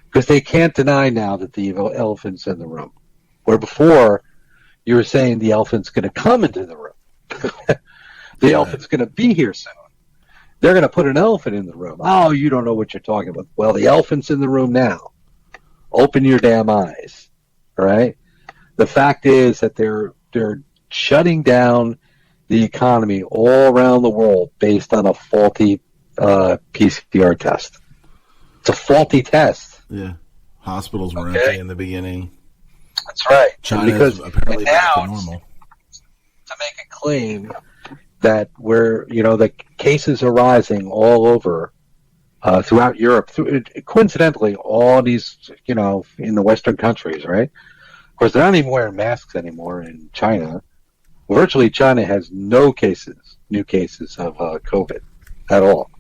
because they can't deny now that the elephant's in the room. Where before, you were saying the elephant's going to come into the room. The elephant's going to be here soon. They're going to put an elephant in the room. Oh, you don't know what you're talking about. Well, the elephant's in the room now. Open your damn eyes. All right? The fact is that they're shutting down the economy all around the world based on a faulty PCR test. It's a faulty test. Yeah. Hospitals were empty in the beginning. That's right. China's apparently back to normal. To make a claim that the cases are rising all over throughout Europe, coincidentally, all these, in the Western countries, right? Of course, they're not even wearing masks anymore in China. Virtually, China has no new cases of COVID at all.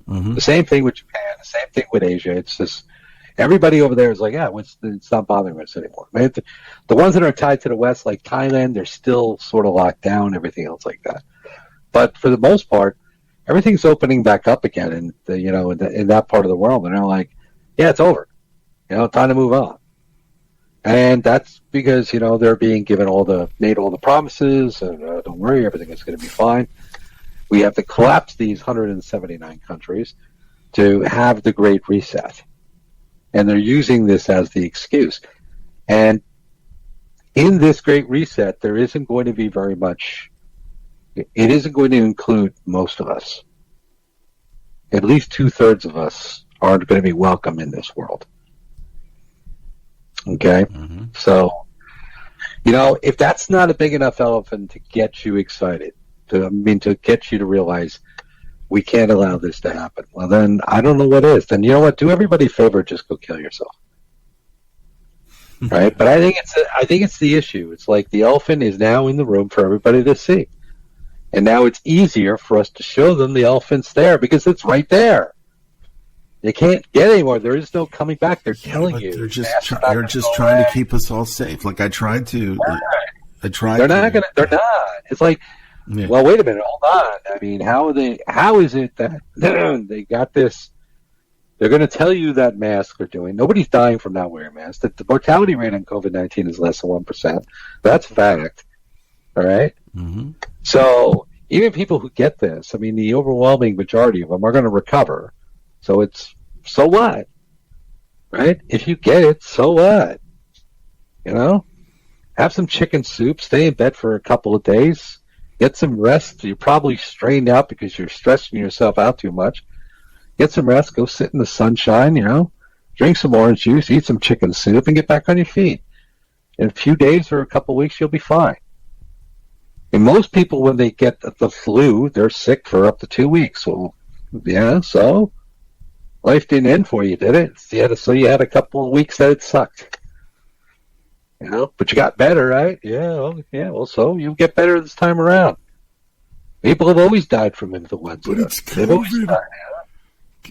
The same thing with Japan, the same thing with Asia. It's just everybody over there is like, it's not bothering us anymore. I mean, the ones that are tied to the West, like Thailand, they're still sort of locked down, everything else like that. But for the most part, everything's opening back up again in that part of the world. And they're like, yeah, it's over. Time to move on. And that's because, they're being given made all the promises, and don't worry, everything is going to be fine. We have to collapse these 179 countries to have the Great Reset. And they're using this as the excuse. And in this Great Reset, there isn't going to be very much it isn't going to include most of us. At least 2/3 of us aren't going to be welcome in this world. Okay? Mm-hmm. So, if that's not a big enough elephant to get you excited, to get you to realize we can't allow this to happen, well, then I don't know what is. Then you know what? Do everybody a favor, just go kill yourself. Right? But I think it's the issue. It's like the elephant is now in the room for everybody to see. And now it's easier for us to show them the elephant's there because it's right there. They can't get anymore. There is no coming back. They're telling you. They're just trying to keep us all safe. Like I tried to. I tried. They're not. It's like, well, wait a minute. Hold on. I mean, how is it that they got this? They're going to tell you that masks are doing. Nobody's dying from not wearing masks. The mortality rate on COVID-19 is less than 1%. That's a fact. All right. Mm-hmm. So even people who get this, I mean, the overwhelming majority of them are going to recover. So what? Right? If you get it, so what? Have some chicken soup, stay in bed for a couple of days, get some rest. You're probably strained out because you're stressing yourself out too much. Get some rest, go sit in the sunshine, drink some orange juice, eat some chicken soup, and get back on your feet. In a few days or a couple of weeks, you'll be fine. And most people, when they get the flu, they're sick for up to 2 weeks. Well, yeah, so life didn't end for you, did it? So you had a couple of weeks that it sucked. But you got better, right? Yeah, well, so you get better this time around. People have always died from influenza. But it's COVID. They've always died.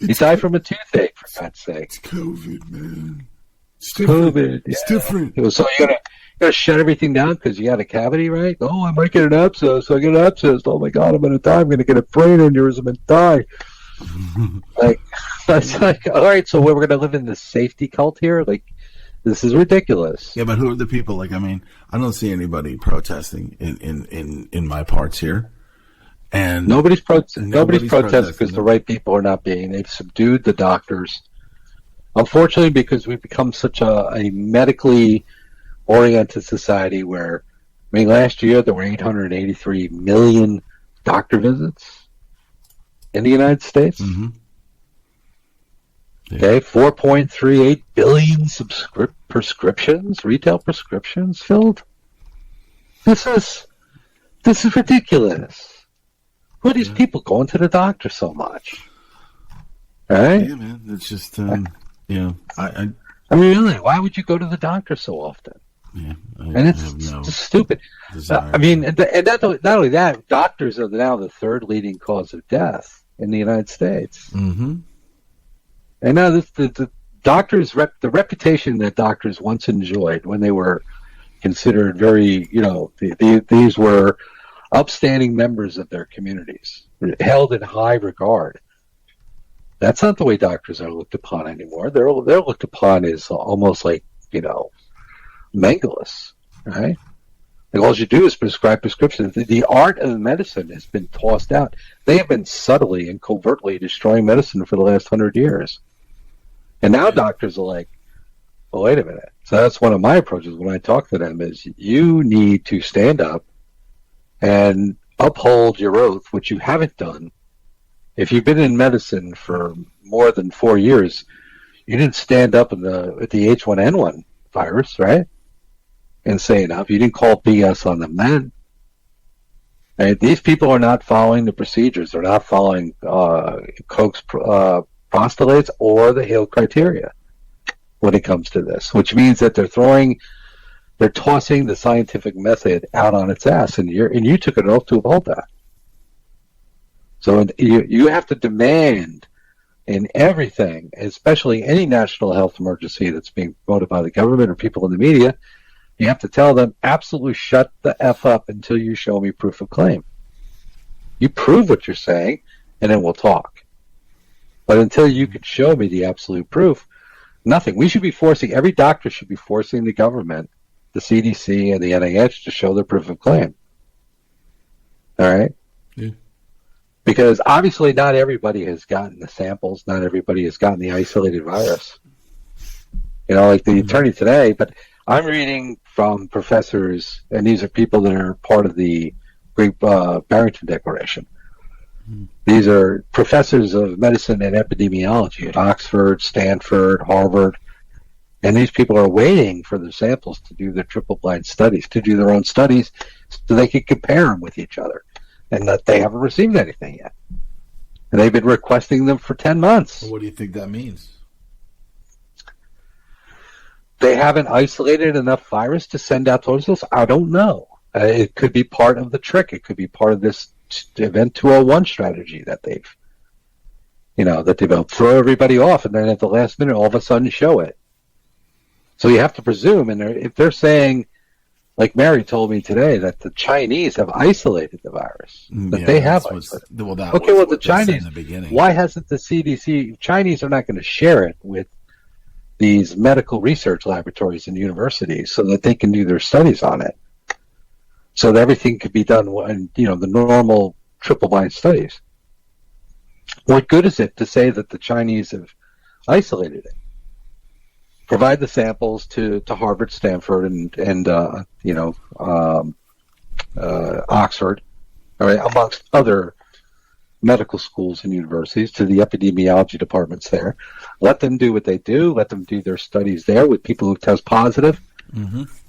You die from a toothache, for God's sake. It's COVID, man. It's COVID. It's different. So you're gonna shut everything down because you got a cavity, right? Oh, I might get an abscess. So I get an abscess. Oh my God, I'm gonna die. I'm gonna get a brain aneurysm and die. That's like, all right. So we're gonna live in this safety cult here? Like, this is ridiculous. Yeah, but who are the people? Like, I mean, I don't see anybody protesting in my parts here. And nobody's protesting because the right people are not being. They've subdued the doctors. Unfortunately, because we've become such a medically oriented society where, I mean, last year there were 883 million doctor visits in the United States. Mm-hmm. Yeah. Okay, 4.38 billion prescriptions, retail prescriptions filled. This is ridiculous. Who are these people going to the doctor so much? Right? Yeah, man. It's just, I mean, really, why would you go to the doctor so often? Yeah, and it's just stupid. I mean, and not only that, doctors are now the third leading cause of death in the United States. Mm-hmm. And now the doctors, the reputation that doctors once enjoyed when they were considered very, these were upstanding members of their communities, held in high regard. That's not the way doctors are looked upon anymore. They're looked upon as almost like, Mengelus, right? Like all you do is prescribe prescriptions. The art of medicine has been tossed out. They have been subtly and covertly destroying medicine for the last 100 years. And now doctors are like, well, wait a minute. So that's one of my approaches when I talk to them is you need to stand up and uphold your oath, which you haven't done. If you've been in medicine for more than 4 years, you didn't stand up at the H1N1 virus, right? And say enough. You didn't call BS on them then. Right? These people are not following the procedures. They're not following Koch's postulates or the Hill criteria when it comes to this, which means that they're tossing the scientific method out on its ass, and you took an oath to uphold that. So you have to demand in everything, especially any national health emergency that's being promoted by the government or people in the media, you have to tell them, absolutely shut the F up until you show me proof of claim. You prove what you're saying, and then we'll talk. But until you can show me the absolute proof, nothing. Every doctor should be forcing the government, the CDC and the NIH to show their proof of claim. All right? Yeah. Because obviously not everybody has gotten the samples. Not everybody has gotten the isolated virus. Like the attorney today, but I'm reading from professors, and these are people that are part of the Great Barrington Declaration. These are professors of medicine and epidemiology at Oxford, Stanford, Harvard, and these people are waiting for their samples to do their triple-blind studies, to do their own studies, so they can compare them with each other, and that they haven't received anything yet. And they've been requesting them for 10 months. What do you think that means? They haven't isolated enough virus to send out those results? I don't know. It could be part of the trick. It could be part of this Event 201 strategy that they've throw everybody off, and then at the last minute, all of a sudden, show it. So you have to presume, and if they're saying, like Mary told me today, that the Chinese have isolated the virus, that they have isolated. The Chinese. Why hasn't the CDC? Chinese are not going to share it with these medical research laboratories and universities so that they can do their studies on it, so that everything could be done in the normal triple-blind studies. What good is it to say that the Chinese have isolated it? Provide the samples to Harvard, Stanford, and Oxford, all right, amongst other medical schools and universities, to the epidemiology departments there. Let them do what they do. Let them do their studies there with people who test positive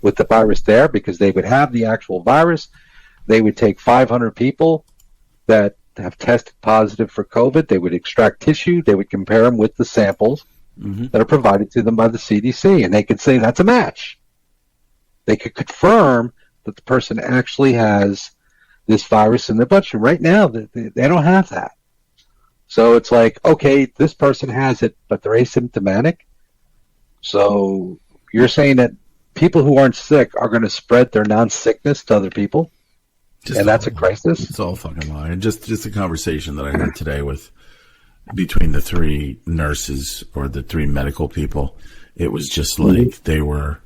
with the virus there, because they would have the actual virus. They would take 500 people that have tested positive for COVID. They would extract tissue. They would compare them with the samples that are provided to them by the CDC, and they could say that's a match. They could confirm that the person actually has this virus in their bloodstream. Right now, they don't have that. So it's like, okay, this person has it, but they're asymptomatic. So you're saying that people who aren't sick are going to spread their non-sickness to other people? And that's a crisis? It's all fucking lying. Just a conversation that I had today between the three nurses or the three medical people. It was just like they had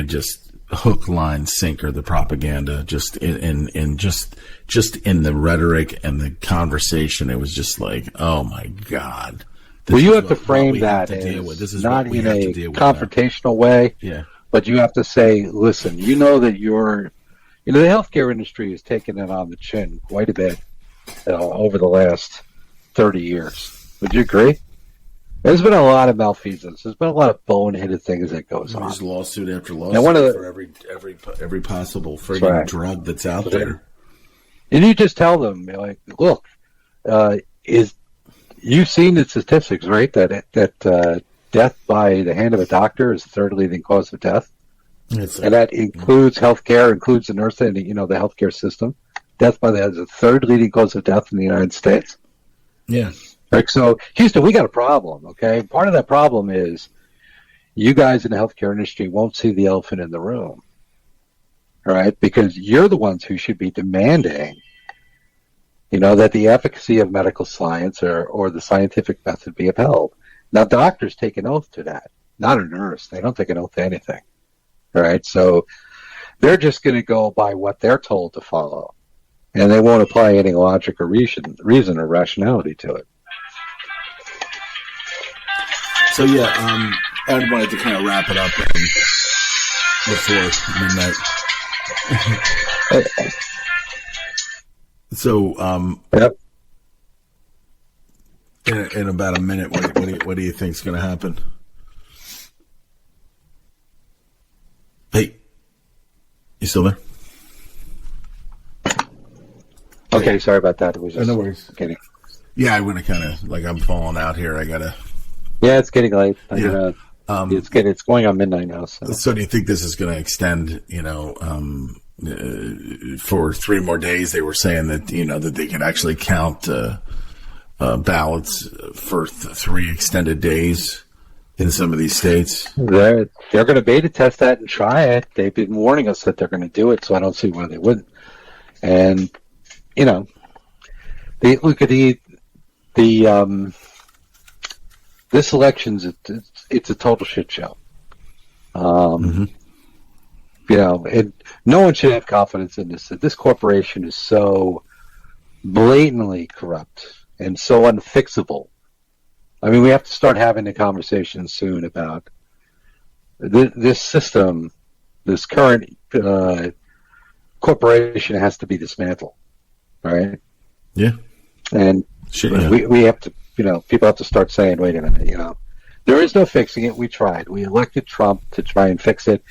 just hook, line, sinker, the propaganda, just in the rhetoric and the conversation. It was just like, oh my God. Well, you have to frame that as not in a confrontational way, but you have to say, listen, that the healthcare industry has taken it on the chin quite a bit over the last 30 years. Would you agree? There's been a lot of malfeasance. There's been a lot of boneheaded things that goes on. There's lawsuit after lawsuit for every possible friggin' drug that's out there. And you just tell them, like, look, you've seen the statistics, right? That death by the hand of a doctor is the third leading cause of death. And that includes healthcare, includes the nurse and the healthcare system. Death by that is the third leading cause of death in the United States. Yeah. Right, so Houston, we got a problem, okay? Part of that problem is you guys in the healthcare industry won't see the elephant in the room, all right? Because you're the ones who should be demanding, that the efficacy of medical science or the scientific method be upheld. Now, doctors take an oath to that, not a nurse. They don't take an oath to anything, all right? So they're just going to go by what they're told to follow, and they won't apply any logic or reason or rationality to it. So I wanted to kind of wrap it up before midnight. So, in about a minute, what do you think is going to happen? Hey, you still there? Okay, sorry about that. It was just no worries. Kidding. Yeah, I want to kind of I'm falling out here. I gotta. Yeah, it's getting late. It's going on midnight now. So do you think this is going to extend? For 3 more days, they were saying that that they could actually count ballots for 3 extended days in some of these states. They're going to beta test that and try it. They've been warning us that they're going to do it, so I don't see why they wouldn't. And they look at this election's it's a total shit show. And no one should have confidence in this. That this corporation is so blatantly corrupt and so unfixable. I mean, we have to start having a conversation soon about this system, this current corporation has to be dismantled, right? Yeah. And we have to, people have to start saying, wait a minute, there is no fixing it. We tried. We elected Trump to try and fix it.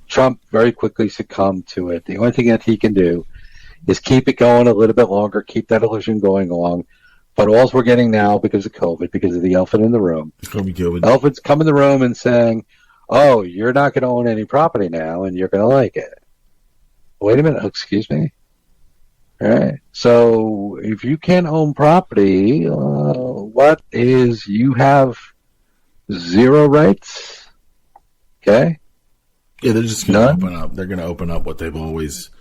Trump very quickly succumbed to it. The only thing that he can do is keep it going a little bit longer, keep that illusion going along. But all we're getting now, because of COVID, because of the elephant in the room, elephant's come in the room and saying, oh, you're not going to own any property now, and you're going to like it. Wait a minute, excuse me? All right. So if you can't own property, you have zero rights? Okay. Yeah, they're just going to open up. They're going to open up what they've always,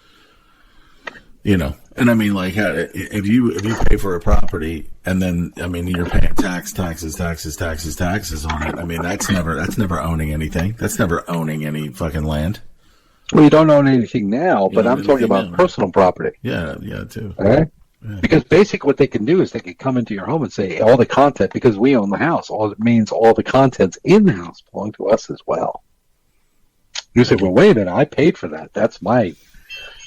And I mean, like, if you pay for a property and then, I mean, you're paying taxes on it. I mean, that's never owning anything. That's never owning any fucking land. Well, you don't own anything now, but I'm talking about personal property. Yeah, too. All right? Yeah. Because basically what they can do is they can come into your home and say all the content, because we own the house, all it means all the contents in the house belong to us as well. You say, well, wait a minute, I paid for that. That's my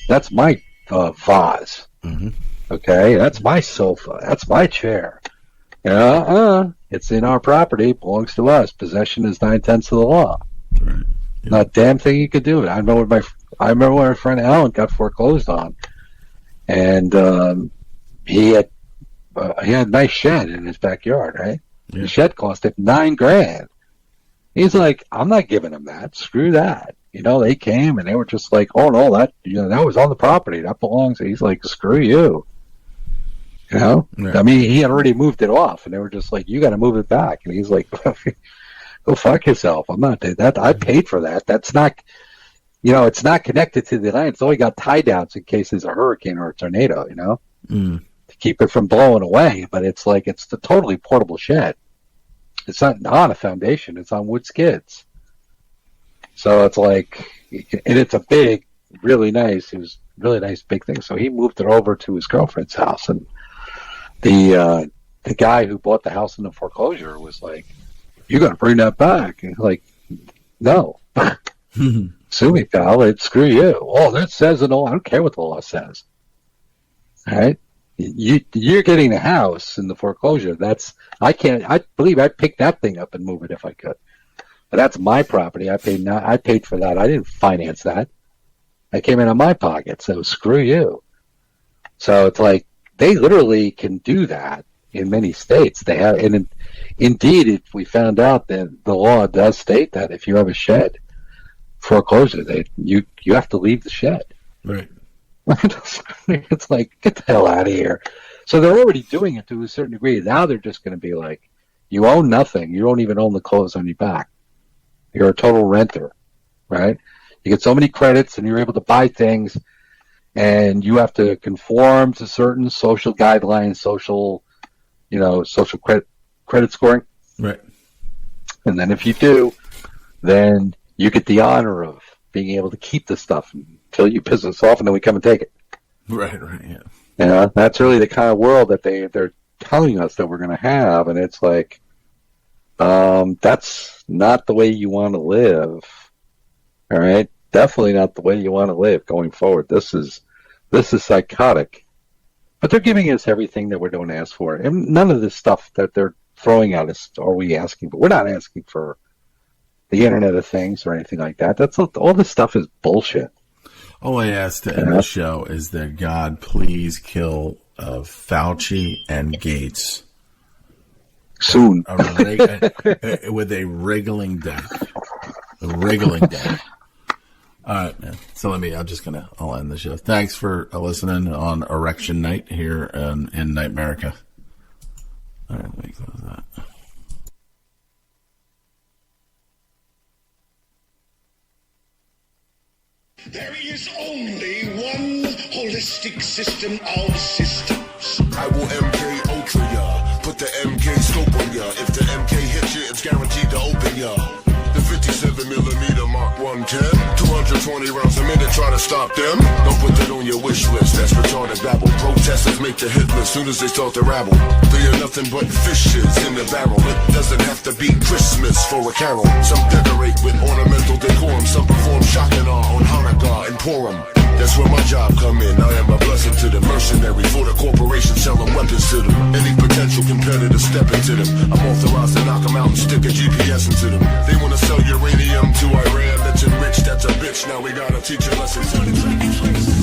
vase. Mm-hmm. Okay, that's my sofa. That's my chair. It's in our property. It belongs to us. Possession is 9/10 of the law. Right. Yeah. Not a damn thing you could do. I remember when my friend Alan got foreclosed on, and he had a nice shed in his backyard. Right, the shed cost him $9,000. He's like, I'm not giving him that. Screw that. They came and they were just like, oh no, that was on the property. That belongs. He's like, screw you. Right. I mean, he had already moved it off, and they were just like, you got to move it back. And he's like, go fuck yourself. I'm not doing that. I paid for that. That's not, it's not connected to the land. It's only got tie downs in case there's a hurricane or a tornado, to keep it from blowing away. But it's like, it's the totally portable shed. It's not on a foundation. It's on wood skids. So it's like, and it's a big, really nice big thing. So he moved it over to his girlfriend's house, and the guy who bought the house in the foreclosure was like, "You got to bring that back." And he's like, "No, sue me, pal. Screw you. Oh, that says it all. I don't care what the law says. All right, you're getting the house in the foreclosure. I believe I'd pick that thing up and move it if I could. But that's my property. I paid for that. I didn't finance that. I came in on my pocket. So screw you." So it's like they literally can do that in many states. They have, and indeed, if we found out that the law does state that if you have a shed foreclosure, you have to leave the shed. Right. It's like, get the hell out of here. So they're already doing it to a certain degree. Now they're just going to be like, you own nothing. You don't even own the clothes on your back. You're a total renter, right? You get so many credits and you're able to buy things, and you have to conform to certain social guidelines, social credit scoring. Right. And then if you do, then you get the honor of being able to keep the stuff until you piss us off, and then we come and take it. Right, yeah. That's really the kind of world that they're telling us that we're going to have, and it's like, that's not the way you want to live. All right, definitely not the way you want to live going forward. This is psychotic. But they're giving us everything that we don't ask for, and none of this stuff that they're throwing at us are we asking for. We're not asking for the Internet of Things or anything like that. That's all this stuff is bullshit. All I ask to end the show is that God please kill Fauci and Gates soon with a wriggling death. All right, man. So I'll end the show. Thanks for listening on Erection Night here in Nightmerica. All right, let me close that. There is only one holistic system of systems. I will MK Ultra ya, put the MK scope on ya. If the MK hits you, it's guaranteed to open ya. The 57mm Mark 110, 220 rounds a minute, try to stop them. Don't put that on your wish list, that's retarded babble. Protesters make the hit list soon as they start to rabble. They are nothing but fishes in the barrel. It doesn't have to be Christmas for a carol. Some decorate with ornamental decorum, some perform shock and awe on Hanukkah and Purim. That's where my job come in. I am a blessing to the mercenary for the corporation selling weapons to them. Any potential competitor step into them. I'm authorized to knock them out and stick a GPS into them. They wanna sell uranium to Iran. That's enriched, that's a bitch. Now we gotta teach a lesson to them.